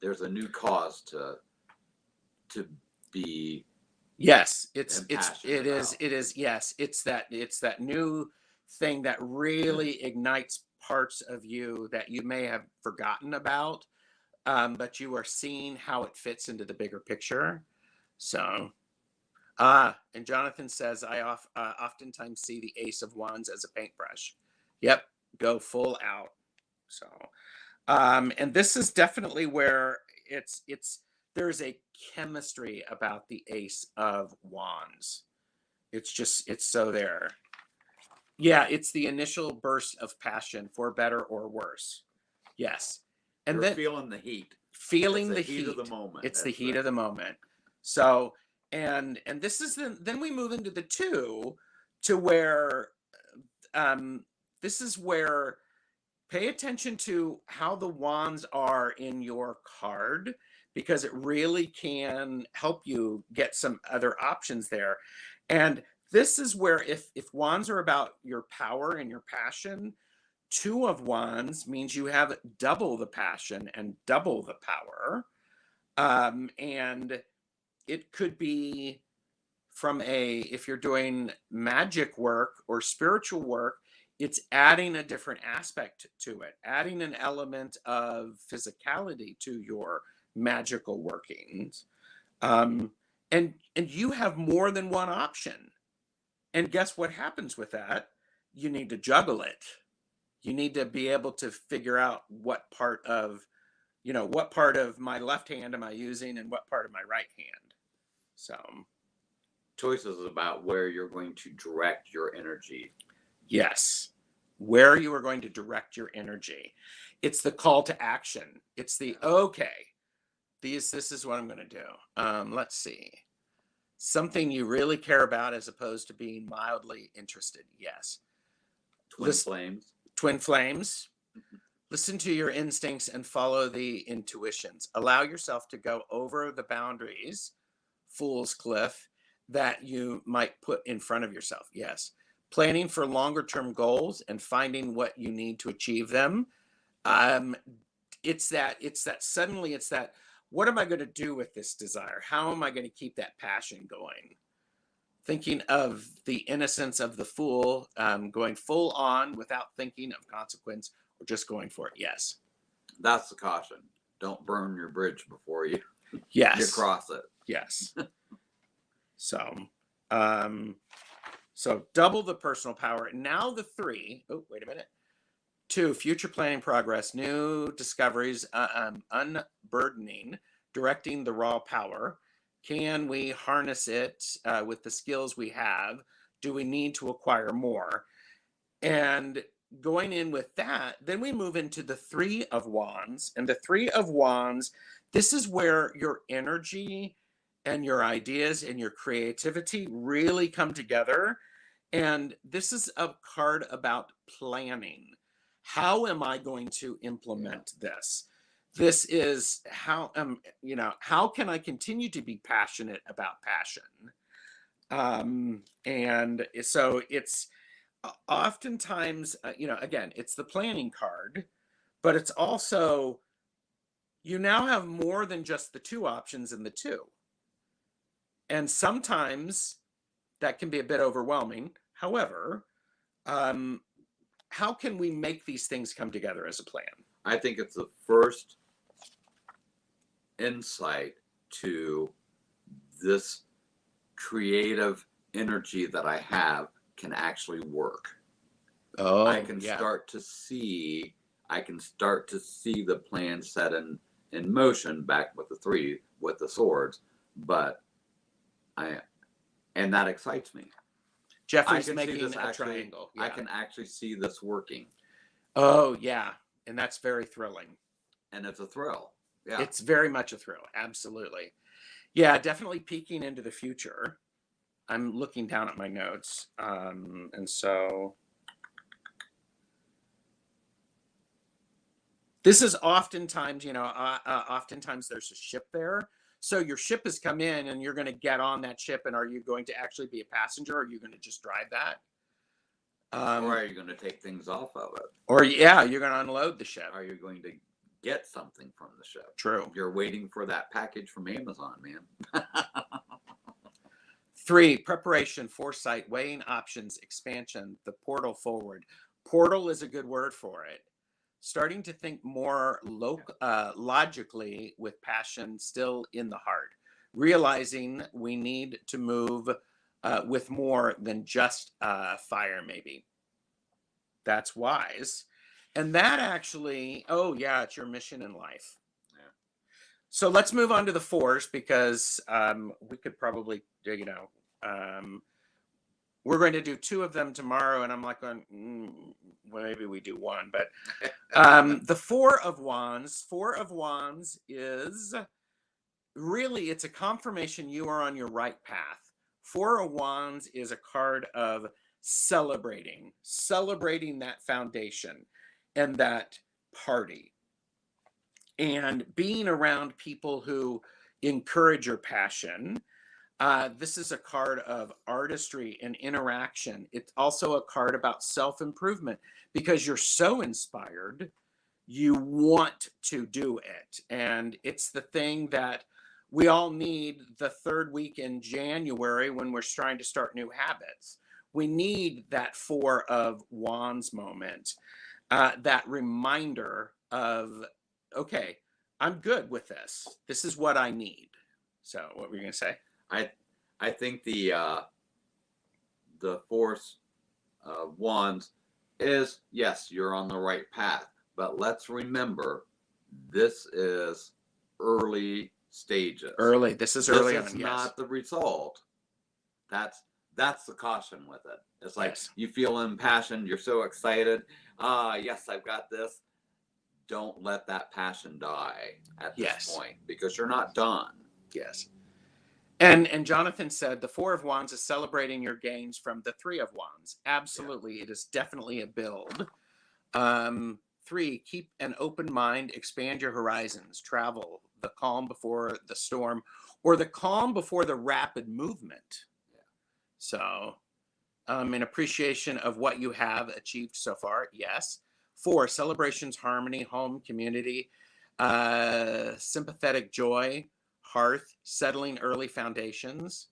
There's a new cause to be yes it is yes, it's that new thing that really ignites parts of you that you may have forgotten about, but you are seeing how it fits into the bigger picture. So and Jonathan says, I oftentimes see the Ace of Wands as a paintbrush. Yep, go full out. So and this is definitely where it's there's a chemistry about the Ace of Wands. It's so there. Yeah, it's the initial burst of passion, for better or worse. Yes. And you're then feeling the heat. Feeling the the heat of the moment. It's the heat of the moment. So and this is then we move into the two, to where this is where pay attention to how the wands are in your card, because it really can help you get some other options there. And this is where if wands are about your power and your passion, two of wands means you have double the passion and double the power. And it could be from if you're doing magic work or spiritual work, it's adding a different aspect to it, adding an element of physicality to your magical workings. And you have more than one option. And guess what happens with that? You need to juggle it. You need to be able to figure out what part of my left hand am I using and what part of my right hand. So choices about where you're going to direct your energy. Yes, where you are going to direct your energy. It's the call to action. It's the, okay, this is what I'm going to do. Let's see. Something you really care about as opposed to being mildly interested. Yes. Flames. Twin flames. Listen to your instincts and follow the intuitions. Allow yourself to go over the boundaries, fool's cliff, that you might put in front of yourself. Yes. Planning for longer term goals and finding what you need to achieve them. It's that what am I going to do with this desire? How am I going to keep that passion going? Thinking of the innocence of the fool, going full on without thinking of consequence, or just going for it. Yes. That's the caution. Don't burn your bridge before you cross it. Yes. So double the personal power. Now the 3. Oh, wait a minute. 2, future planning progress, new discoveries, unburdening, directing the raw power. Can we harness it with the skills we have? Do we need to acquire more? And going in with that, then we move into the 3 of Wands. And the 3 of Wands, this is where your energy and your ideas and your creativity really come together. And this is a card about planning. How am I going to implement this? This is how can I continue to be passionate about passion? And so it's oftentimes, again, it's the planning card, but it's also, you now have more than just the 2 options in the 2. And sometimes that can be a bit overwhelming. However, how can we make these things come together as a plan? I think it's the first insight to this creative energy that I have can actually work. Oh, I can start to see the plan set in motion back with the 3 with the swords, and that excites me. Jeffrey's can see making this a actually. triangle. I Yeah. can actually see this working, Oh, yeah. And that's very thrilling. and it's a thrill. Yeah. It's very much a thrill. Absolutely. Yeah, definitely peeking into the future. I'm looking down at my notes. And so this is oftentimes, oftentimes there's a ship there. So your ship has come in and you're going to get on that ship. And are you going to actually be a passenger? Or are you going to just drive that? Or are you going to take things off of it? Or yeah, you're going to unload the ship. Are you going to get something from the ship? True. You're waiting for that package from Amazon, man. 3, preparation, foresight, weighing options, expansion, the portal forward. Portal is a good word for it. Starting to think more logically with passion still in the heart. Realizing we need to move with more than just fire, maybe. That's wise. And that actually, oh, yeah, it's your mission in life. Yeah. So let's move on to the 4s because we could probably, we're going to do 2 of them tomorrow, and I'm like, well, maybe we do 1. But the 4 of Wands. 4 of Wands is really, it's a confirmation you are on your right path. 4 of Wands is a card of celebrating that foundation and that party, and being around people who encourage your passion. This is a card of artistry and interaction. It's also a card about self-improvement because you're so inspired, you want to do it. And it's the thing that we all need the 3rd week in January when we're trying to start new habits. We need that 4 of Wands moment, that reminder of, okay, I'm good with this. This is what I need. So what were you going to say? I think the force of Wands is, yes, you're on the right path, but let's remember this is early stages. Early. This is early This is on. not Yes. the result. That's the caution with it. It's like Yes. you feel impassioned, you're so excited. Yes, I've got this. Don't let that passion die at this point because you're not done. Yes. And Jonathan said the 4 of Wands is celebrating your gains from the 3 of Wands. Absolutely. Yeah. It is definitely a build. 3, keep an open mind, expand your horizons, travel, the calm before the storm, or the calm before the rapid movement. Yeah. So, in appreciation of what you have achieved so far, yes. 4, celebrations, harmony, home, community, sympathetic joy, hearth, settling early foundations.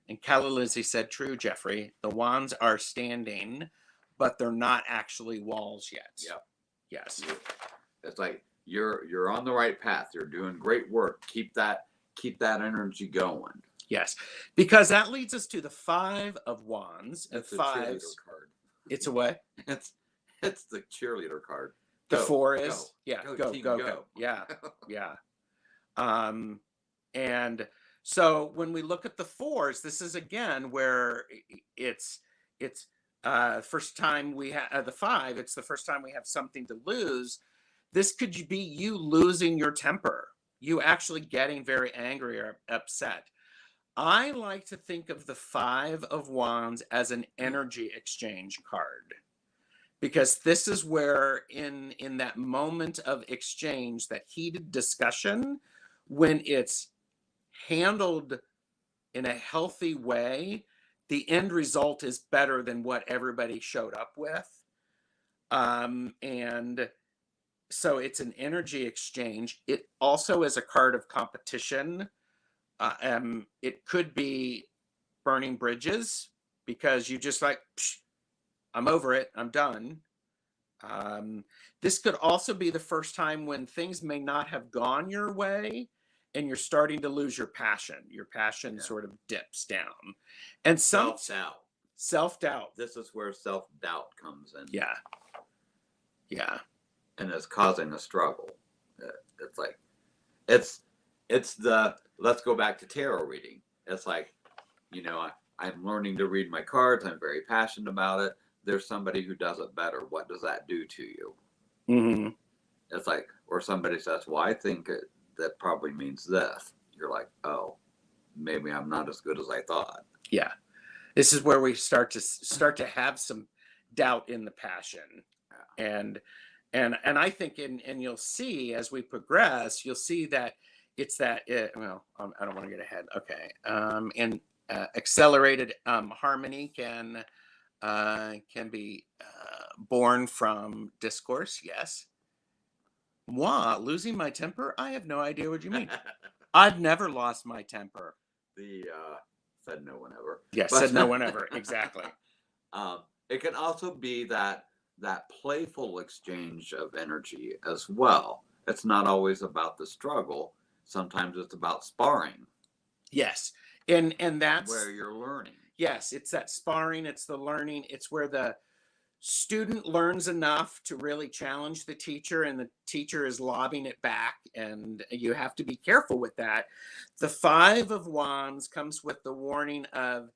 And Calla Lizzie said, true, Jeffrey, the wands are standing, but they're not actually walls yet. Yep. Yes. It's like you're on the right path. You're doing great work. Keep that energy going. Yes. Because that leads us to the 5 of Wands. And It's a 5s. cheerleader card. It's a what? It's the cheerleader card. The 4 is? Go. Yeah. Go. Yeah. Yeah. And so when we look at the 4s, this is again where it's first time we have the 5. It's the first time we have something to lose. This could be you losing your temper, you actually getting very angry or upset. I like to think of the 5 of Wands as an energy exchange card, because this is where in that moment of exchange, that heated discussion, when it's handled in a healthy way, the end result is better than what everybody showed up with. And so it's an energy exchange. It also is a card of competition. It could be burning bridges because you just like, I'm over it, I'm done. This could also be the first time when things may not have gone your way and you're starting to lose your passion. Your passion sort of dips down. And self-doubt. This is where self-doubt comes in. Yeah. Yeah. And it's causing a struggle. It's like, it's the, let's go back to tarot reading. It's like, I'm learning to read my cards. I'm very passionate about it. There's somebody who does it better. What does that do to you? Mm-hmm. It's like, or somebody says, well, I think that probably means this. You're like, oh, maybe I'm not as good as I thought. Yeah. This is where we start to have some doubt in the passion. And I think and you'll see as we progress, you'll see that it's that I don't want to get ahead. Okay. And accelerated harmony can be born from discourse. Yes. Moi, losing my temper? I have no idea what you mean. I've never lost my temper. The said no one ever. Yes, said no one ever. Exactly. It can also be that playful exchange of energy as well. It's not always about the struggle. Sometimes it's about sparring. Yes. And that's where you're learning. Yes, it's that sparring, it's the learning, it's where the student learns enough to really challenge the teacher and the teacher is lobbing it back, and you have to be careful with that. The 5 of Wands comes with the warning of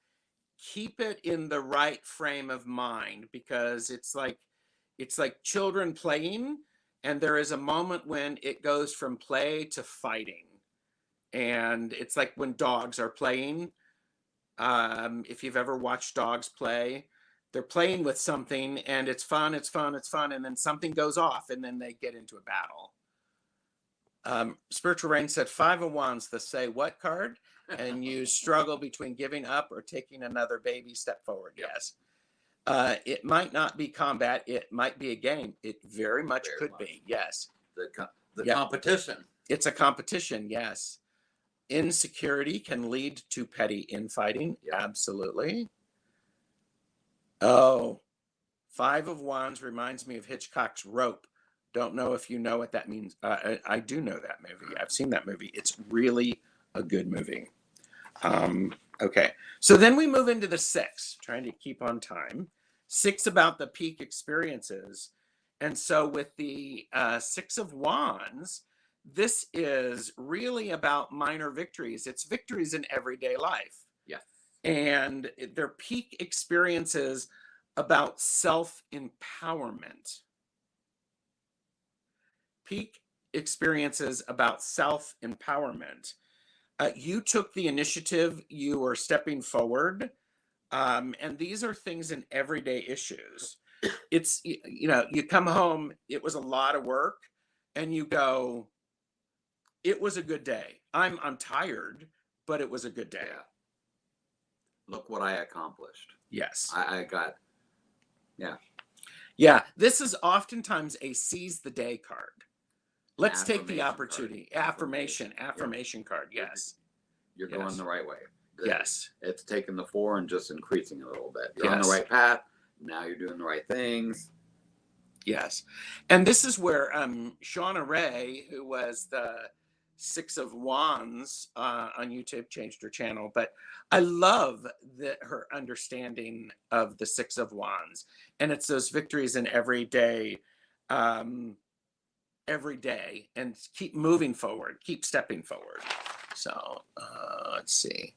keep it in the right frame of mind, because it's like children playing, and there is a moment when it goes from play to fighting. And it's like when dogs are playing. If you've ever watched dogs play, they're playing with something and it's fun, and then something goes off and then they get into a battle. Spiritual Rain said 5 of Wands, the say what card, and you struggle between giving up or taking another baby step forward. Yes. It might not be combat. It might be a game. It very much could be. Yes. The competition. It's a competition. Yes. Insecurity can lead to petty infighting. Yeah. Absolutely. Oh, 5 of Wands reminds me of Hitchcock's Rope. Don't know if you know what that means. I do know that movie. I've seen that movie. It's really a good movie. Okay. So then we move into the 6, trying to keep on time. 6 about the peak experiences. And so with the 6 of Wands, this is really about minor victories. It's victories in everyday life. Yes. And they're peak experiences about self-empowerment. Peak experiences about self-empowerment. You took the initiative, you were stepping forward. And these are things in everyday issues. It's, you come home, it was a lot of work, and you go, it was a good day. I'm tired, but it was a good day. Yeah. Look what I accomplished. Yes. I got, yeah. Yeah. This is oftentimes a seize the day card. Let's take the opportunity. Card. Affirmation card. Yes. You're going the right way. Yes. It's taking the 4 and just increasing a little bit. You're on the right path. Now you're doing the right things. Yes. And this is where Shauna Ray, who was the 6 of Wands on YouTube, changed her channel. But I love her understanding of the 6 of Wands. And it's those victories in every day, and keep moving forward, keep stepping forward. So let's see.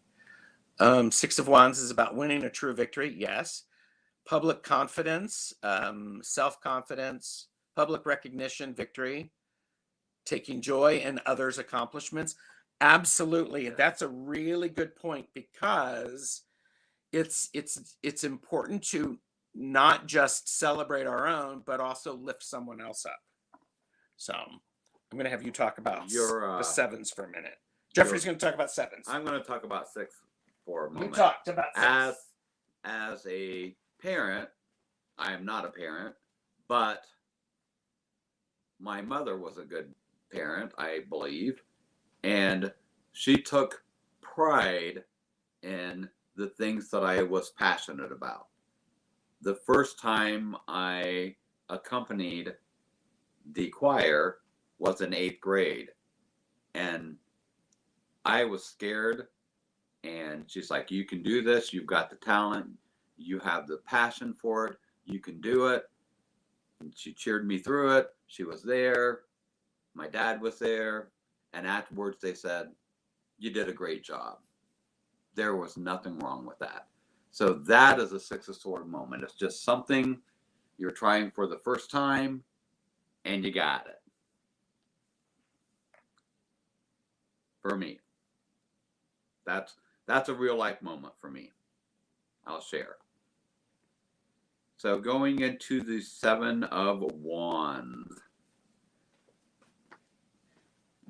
6 of Wands is about winning a true victory. Yes. Public confidence, self-confidence, public recognition, victory, taking joy in others' accomplishments. Absolutely. That's a really good point, because it's important to not just celebrate our own, but also lift someone else up. So I'm going to have you talk about the 7s for a minute. Jeffrey's going to talk about 7s. I'm going to talk about 6 for a moment. You talked about 6. As a parent, I am not a parent, but my mother was a good parent, I believe, and she took pride in the things that I was passionate about. The first time I accompanied the choir was in 8th grade, and I was scared, and she's like, you can do this, you've got the talent, you have the passion for it, you can do it. And she cheered me through it. She was there, my dad was there, and afterwards they said, you did a great job. There was nothing wrong with that. So that is a Six of Swords moment. It's just something you're trying for the first time, and you got it. For me, that's a real life moment for me. I'll share. So going into the Seven of Wands.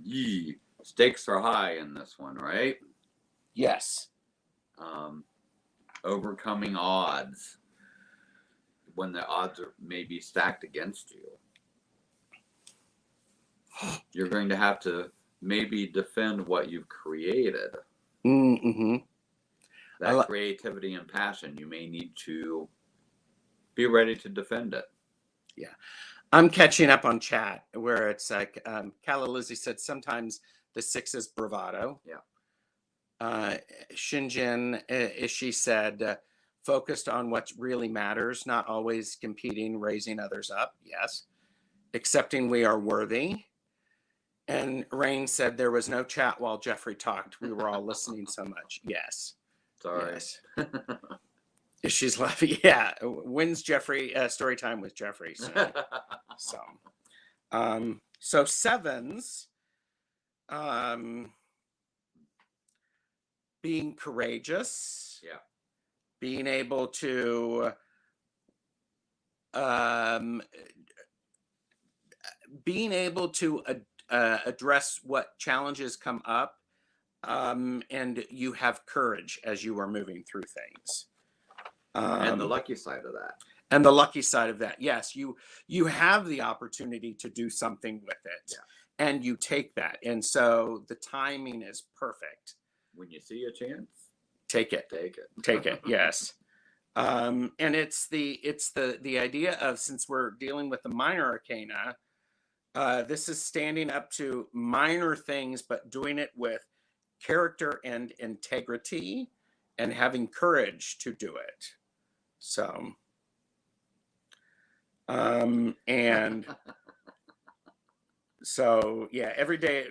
Yee, stakes are high in this one, right? Yes. Overcoming odds when the odds are maybe stacked against you. You're going to have to maybe defend what you've created. Mm-hmm. That creativity and passion, you may need to be ready to defend it. Yeah. I'm catching up on chat where it's like, Calla Lizzie said sometimes the 6 is bravado. Yeah. Shinjin, she said, focused on what really matters, not always competing, raising others up. Yes. Accepting we are worthy. And Rain said there was no chat while Jeffrey talked. We were all listening so much. Yes. Sorry. Yes. She's laughing. Yeah. When's Jeffrey? Story time with Jeffrey. So sevens, being courageous. Yeah. Being able to address what challenges come up, and you have courage as you are moving through things. And the lucky side of that. And the lucky side of that, yes, you have the opportunity to do something with it, and you take that, and so the timing is perfect. When you see a chance, take it. Take it. Yes. And it's the idea of, since we're dealing with the minor arcana, this is standing up to minor things, but doing it with character and integrity and having courage to do it. So, and so, yeah, every day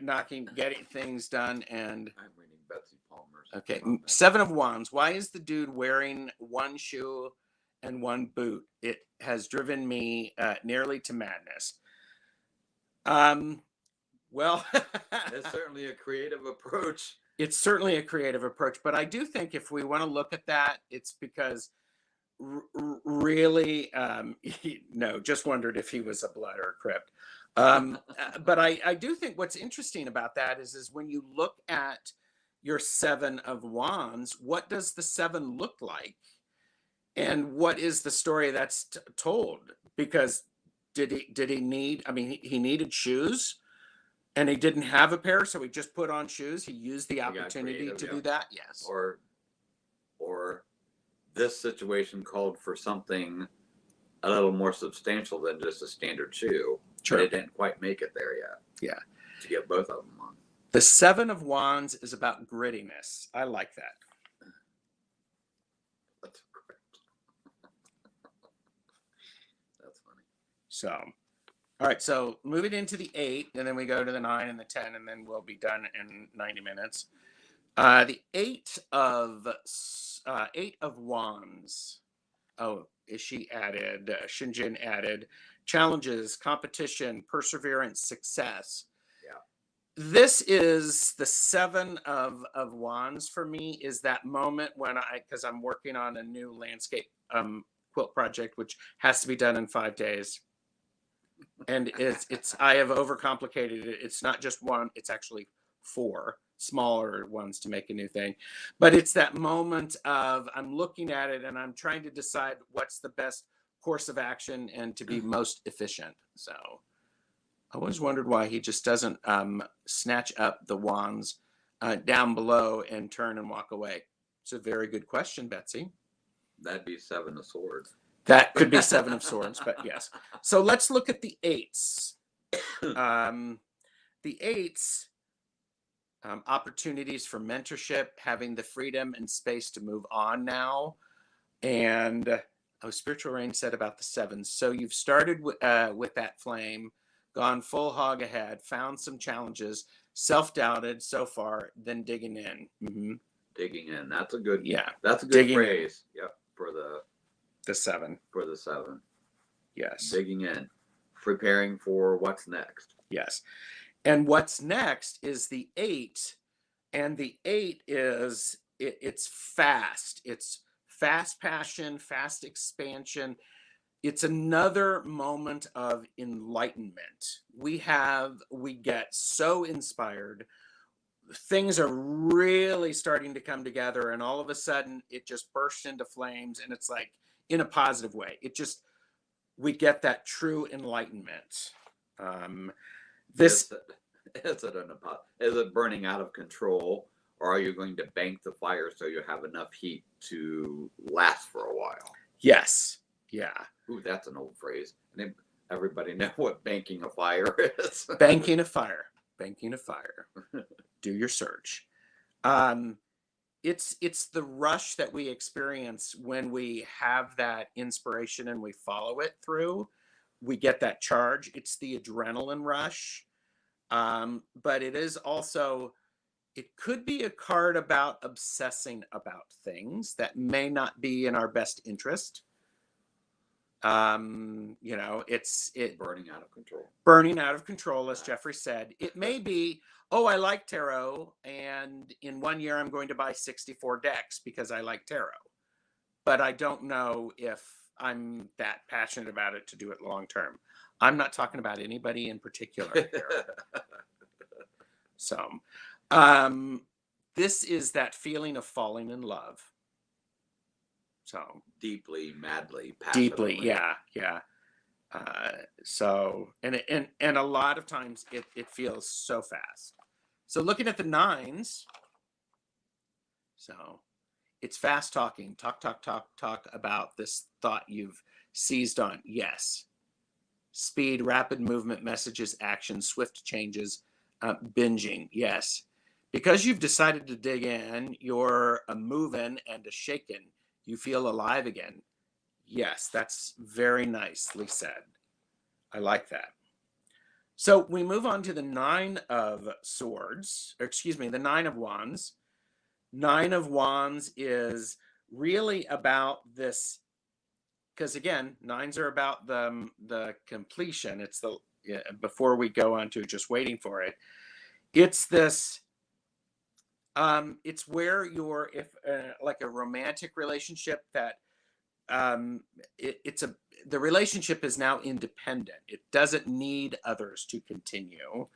getting things done. And I'm reading Betsy Palmer's. Okay, 7 of Wands. Why is the dude wearing one shoe and one boot? It has driven me nearly to madness. Well, it's certainly a creative approach. It's certainly a creative approach, but I do think if we want to look at that, it's because really, no, just wondered if he was a blood or a crypt. But I do think what's interesting about that is when you look at your 7 of Wands, what does the 7 look like? And what is the story that's told? Because did he need, I mean, he needed shoes and he didn't have a pair, so he just put on shoes. He used the opportunity to do that. Yes. Or this situation called for something a little more substantial than just a standard shoe. True. But it didn't quite make it there yet. Yeah. To get both of them on. The 7 of Wands is about grittiness. I like that. That's correct. That's funny. So, all right. So moving into the 8, and then we go to the 9 and the 10, and then we'll be done in 90 minutes. The 8 of Wands. Oh, she added, Shinjin added, challenges, competition, perseverance, success. Yeah. This is the 7 of Wands for me, is that moment when because I'm working on a new landscape quilt project, which has to be done in 5 days. And I have overcomplicated it. It's not just one, it's actually 4 smaller ones to make a new thing. But it's that moment of, I'm looking at it and I'm trying to decide what's the best course of action and to be most efficient. So I always wondered why he just doesn't snatch up the wands down below and turn and walk away. It's a very good question, Betsy. That'd be 7 of Swords. That could be 7 of Swords, but yes. So let's look at the 8s. The 8s, opportunities for mentorship, having the freedom and space to move on now. And Spiritual Rain said about the 7s. So you've started with that flame, gone full hog ahead, found some challenges, self-doubted so far, then digging in. Mm-hmm. Digging in. That's a good. Yeah. That's a good Digging phrase. Yep. the 7. For the 7. Yes. Digging in, preparing for what's next. Yes. And what's next is the 8. And the 8 is it's fast. It's fast passion, fast expansion. It's another moment of enlightenment. We get so inspired. Things are really starting to come together, and all of a sudden it just bursts into flames, and it's like in a positive way. We get that true enlightenment. This Is it burning out of control, or are you going to bank the fire so you have enough heat to last for a while? Yes. Yeah. Ooh, that's an old phrase. Everybody know what banking a fire is. Banking a fire. Banking a fire. Do your search. It's the rush that we experience when we have that inspiration and we follow it through. We get that charge. It's the adrenaline rush. But it is also, it could be a card about obsessing about things that may not be in our best interest. It's Burning out of control. Burning out of control, as Jeffrey said. It may be, oh, I like tarot, and in 1 year I'm going to buy 64 decks because I like tarot. But I don't know if I'm that passionate about it to do it long term. I'm not talking about anybody in particular here. So, this is that feeling of falling in love. So deeply, madly, passionately. Deeply, yeah. And a lot of times it feels so fast. So looking at the 9s, so it's fast talking, talk about this thought you've seized on. Yes. Speed, rapid movement, messages, action, swift changes, binging. Yes. Because you've decided to dig in, you're a moving and a shaking. You feel alive again. Yes, that's very nicely said. I like that. So we move on to the 9 of Swords, or excuse me, the 9 of Wands. 9 of Wands is really about this, because again, 9s are about the completion. It's before we go on to just waiting for it. It's this. It's where you're, if like a romantic relationship that the relationship is now independent. It doesn't need others to continue.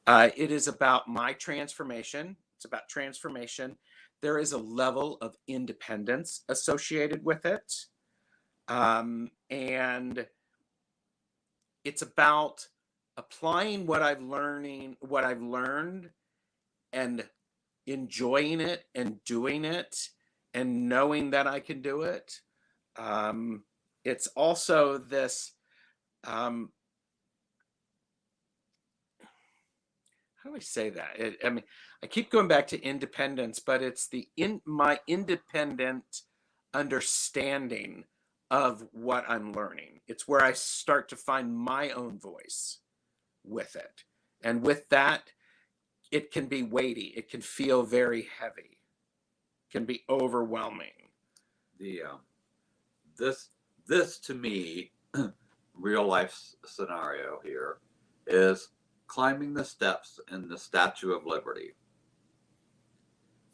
It is about my transformation. It's about transformation. There is a level of independence associated with it. And it's about applying what I've learned and enjoying it and doing it and knowing that I can do it. It's also this, how do I say that? I keep going back to independence, but it's my independent understanding of what I'm learning. It's where I start to find my own voice with it. And with that, it can be weighty. It can feel very heavy. It can be overwhelming. This to me, real life scenario here, is climbing the steps in the Statue of Liberty.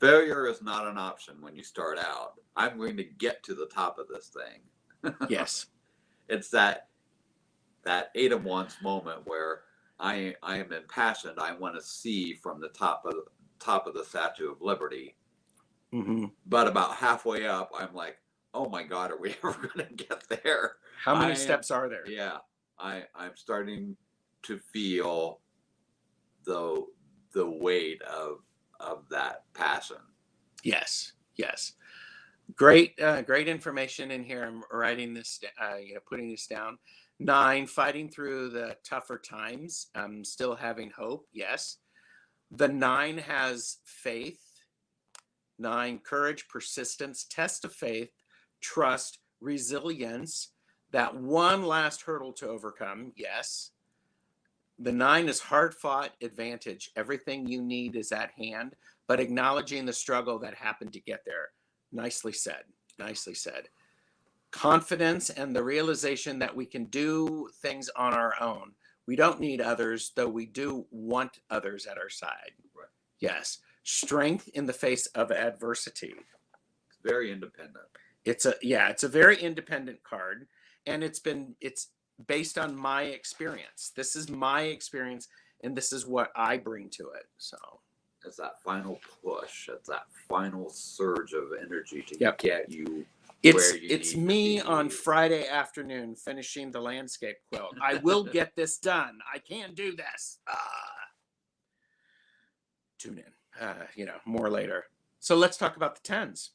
Failure is not an option when you start out. I'm going to get to the top of this thing. Yes. It's that 8 of Wands moment where I am impassioned. I want to see from the top of the Statue of Liberty. Mm-hmm. But about halfway up, I'm like, oh my God, are we ever going to get there? How many steps are there? Yeah, I'm starting to feel the weight of that passion. Yes. Great information in here. I'm writing this, putting this down. 9, fighting through the tougher times. Still having hope. Yes. The 9 has faith. 9, courage, persistence, test of faith, trust, resilience. That one last hurdle to overcome. Yes. The 9 is hard fought advantage. Everything you need is at hand. but acknowledging the struggle that happened to get there. Nicely said. Nicely said. Confidence and the realization that we can do things on our own. We don't need others, though we do want others at our side. Right. Yes. Strength in the face of adversity. It's very independent. It's a very independent card, and it's based on my experience. This is my experience, and this is what I bring to it. So it's that final push. It's that final surge of energy to Yep. get you. It's me on Friday afternoon finishing the landscape quilt. I will get this done. I can do this. Tune in. More later. So let's talk about the tens.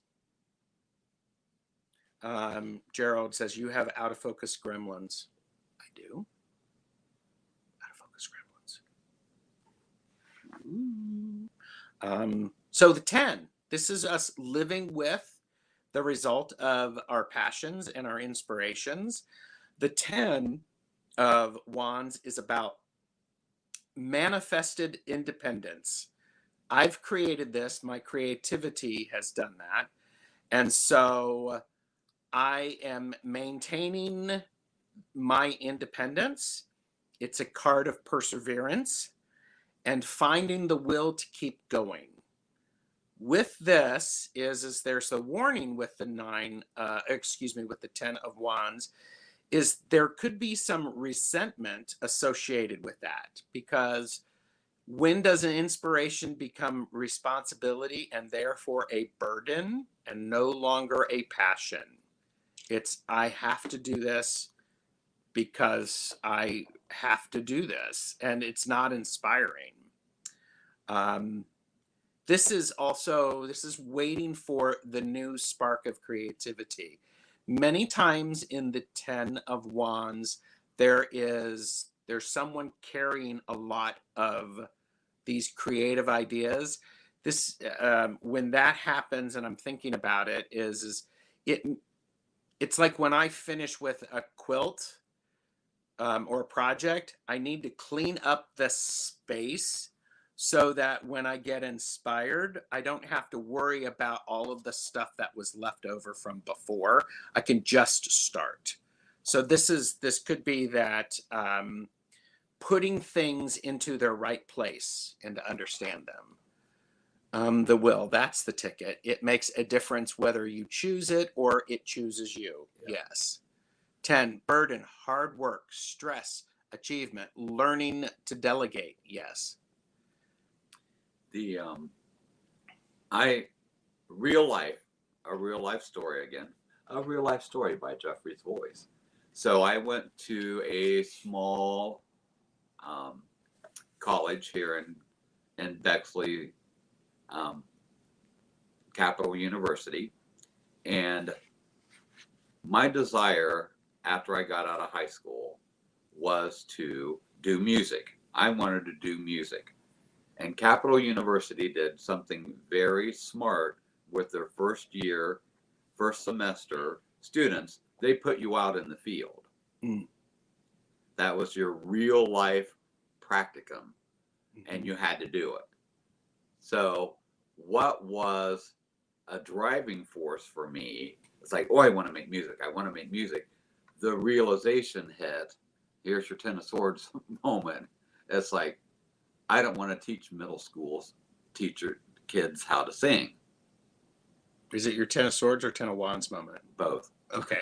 Gerald says, you have out of focus gremlins. I do. Out of focus gremlins. Ooh. So the 10, this is us living with the result of our passions and our inspirations. The 10 of Wands is about manifested independence. I've created this. My creativity has done that. And so I am maintaining my independence. It's a card of perseverance and finding the will to keep going. With this is there's a warning with the with the 10 of Wands, is there could be some resentment associated with that, because when does an inspiration become responsibility and therefore a burden and no longer a passion? It's, I have to do this because I have to do this, and it's not inspiring. This is waiting for the new spark of creativity. Many times in the 10 of Wands, there's someone carrying a lot of these creative ideas. This, when that happens, and I'm thinking about it, it's like when I finish with a quilt or a project, I need to clean up the space so that when I get inspired, I don't have to worry about all of the stuff that was left over from before. I can just start. So this could be that putting things into their right place and to understand them. The will, that's the ticket. It makes a difference whether you choose it or it chooses you. Yeah. Yes. 10, burden, hard work, stress, achievement, learning to delegate. Yes. A real life story by Jeffrey's voice. So I went to a small college here in Bexley, Capital University, and my desire after I got out of high school was to do music. I wanted to do music. And Capital University did something very smart with their first semester students. They put you out in the field. Mm. That was your real life practicum, and you had to do it. So what was a driving force for me? It's like, oh, I want to make music. I want to make music. The realization hit. Here's your 10 of Swords moment. It's like, I don't want to teach middle school kids how to sing. Is it your 10 of Swords or 10 of Wands moment? Both. Okay.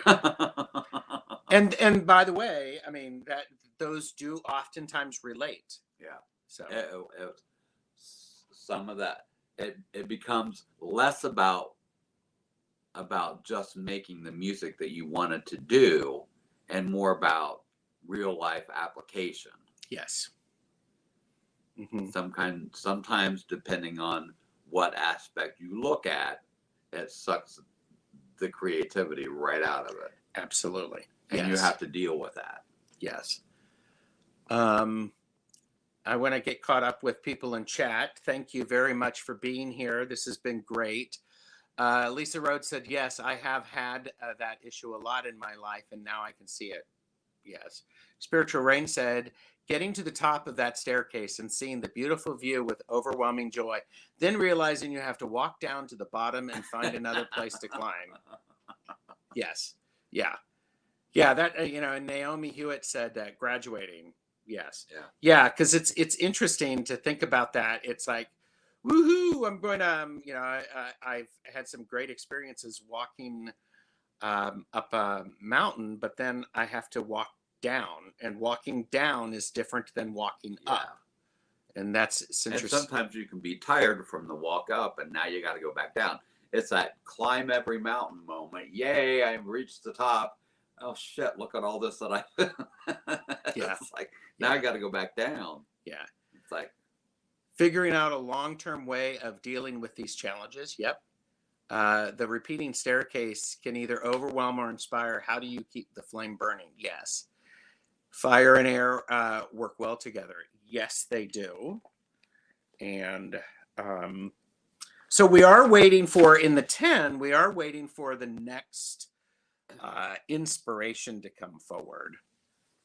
and by the way, I mean, that those do oftentimes relate. Yeah. So some of that, it becomes less about just making the music that you wanted to do and more about real life application. Yes. Mm-hmm. Sometimes depending on what aspect you look at, it sucks the creativity right out of it. Absolutely. And you have to deal with that. Yes. I want to get caught up with people in chat. Thank you very much for being here. This has been great. Lisa Rhodes said, yes, I have had that issue a lot in my life, and now I can see it. Yes. Spiritual Rain said, getting to the top of that staircase and seeing the beautiful view with overwhelming joy, then realizing you have to walk down to the bottom and find another place to climb. Yes. Yeah. Yeah. That, and Naomi Hewitt said that graduating. Yes. Yeah. Yeah. Cause it's interesting to think about that. It's like, woohoo, I'm going to, I've had some great experiences walking up a mountain, but then I have to walk down, and walking down is different than walking up. And it's And interesting. sometimes you can be tired from the walk up, and now you got to go back down. It's that climb every mountain moment. Yay, I reached the top. Oh shit, look at all this that I Yeah. It's like now I got to go back down. Yeah. It's like Figuring out a long-term way of dealing with these challenges. Yep. The repeating staircase can either overwhelm or inspire. How do you keep the flame burning? Yes. Fire and air work well together. Yes, they do. And so we are waiting for, in the 10, we are waiting for the next inspiration to come forward.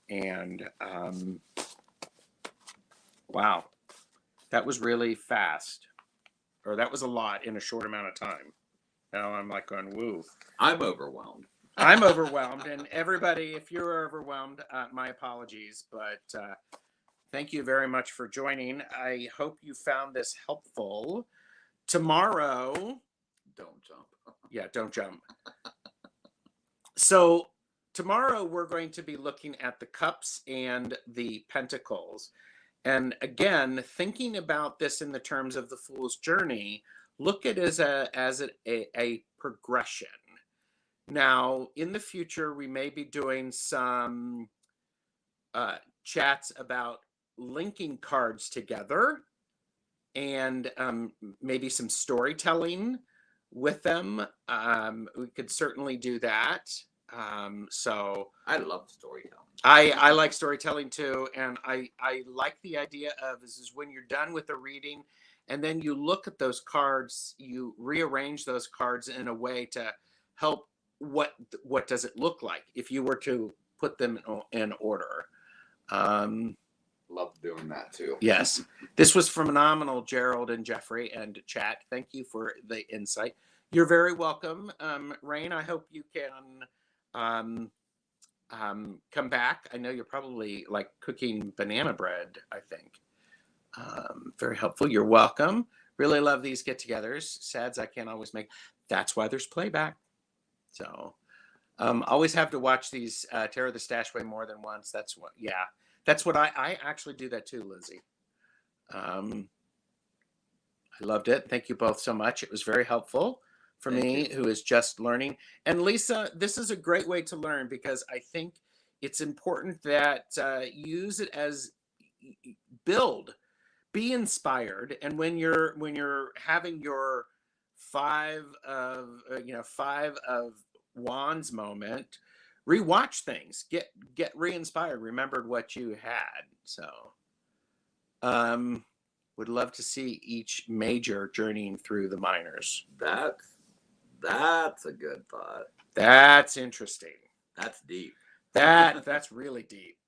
And wow, that was really fast. Or that was a lot in a short amount of time. Now I'm like going, woo. I'm overwhelmed. I'm overwhelmed. And everybody, if you're overwhelmed, my apologies. But thank you very much for joining. I hope you found this helpful. Tomorrow, Don't jump. Yeah, don't jump. So tomorrow we're going to be looking at the cups and the pentacles. And again, thinking about this in the terms of the Fool's Journey, look at it as a progression. Now, in the future, we may be doing some chats about linking cards together, and maybe some storytelling with them. We could certainly do that. So I love storytelling. I like storytelling too, and I like the idea of this is when you're done with the reading, and then you look at those cards, you rearrange those cards in a way to help. What does it look like if you were to put them in order? Love doing that too. Yes, this was phenomenal, Gerald and Jeffrey and chat. Thank you for the insight. You're very welcome, Rain. I hope you can come back. I know you're probably like cooking banana bread, I think. Very helpful. You're welcome. Really love these get-togethers. Sads I can't always make. That's why there's playback. So always have to watch these Terror the Stashway more than once. That's what I actually do that too, Lizzie. I loved it. Thank you both so much. It was very helpful for me, who is just learning. And Lisa, this is a great way to learn, because I think it's important that use it as be inspired. And when you're having your five of wands moment, rewatch things, get re-inspired, remembered what you had. So would love to see each major journeying through the minors. That's a good thought. That's interesting. That's deep. That's really deep.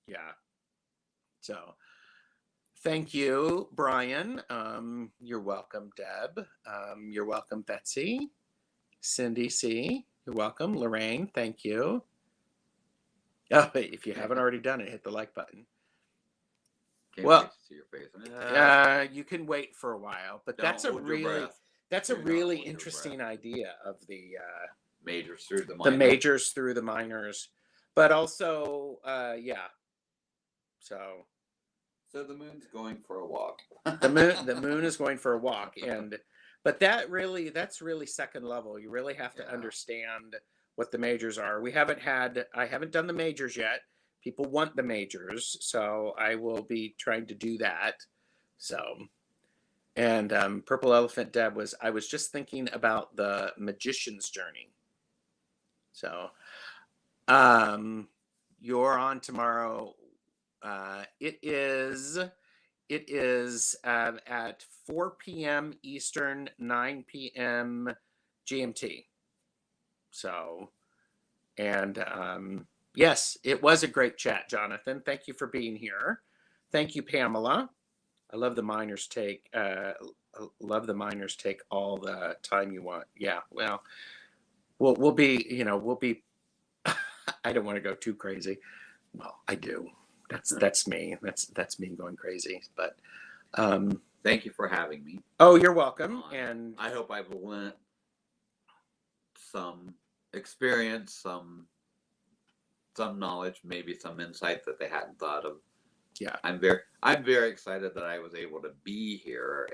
Yeah. So thank you, Brian. You're welcome, Deb. You're welcome, Betsy. Cindy C. You're welcome. Lorraine, thank you. Oh, if you haven't already done it, hit the like button. Can't wait to see your face. You can wait for a while, but Don't hold your breath. that's a really interesting idea of the majors through the minors. The majors through the minors, but also yeah. So the moon's going for a walk. the moon is going for a walk, but that's really second level. You really have to understand what the majors are. I haven't done the majors yet. People want the majors, so I will be trying to do that. So, and Purple Elephant Deb I was just thinking about the magician's journey. So, you're on tomorrow. It is at 4 p.m. Eastern, 9 p.m. GMT. So, and Yes, it was a great chat, Jonathan. Thank you for being here. Thank you, Pamela. I love the miners take. Love the miners take all the time you want. Yeah. Well, we'll be. We'll be. I don't want to go too crazy. Well, I do. That's me. That's me going crazy. But Thank you for having me. oh, you're welcome. And I hope I've lent some experience, some knowledge, maybe some insight that they hadn't thought of. yeah. I'm very excited that I was able to be here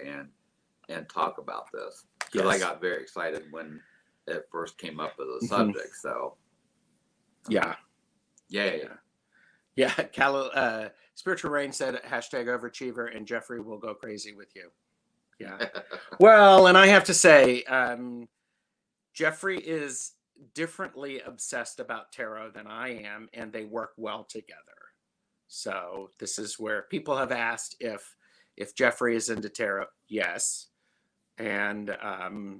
and talk about this, because I Yes. got very excited when it first came up as a Mhm. subject. So Yeah. yay. Yeah. Spiritual Rain said hashtag overachiever, and Jeffrey will go crazy with you. Yeah. Well, and I have to say, Jeffrey is differently obsessed about tarot than I am, and they work well together. So this is where people have asked if Jeffrey is into tarot. Yes, and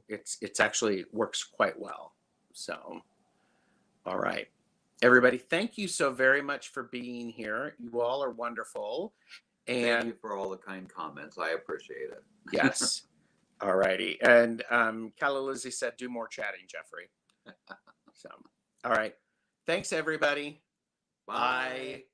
it's actually works quite well. So, all right, everybody, thank you so very much for being here. You all are wonderful, Thank and you for all the kind comments. I appreciate it. yes, all righty. And Calla Lizzie said, "Do more chatting, Jeffrey." So, all right, thanks everybody. Bye. Bye.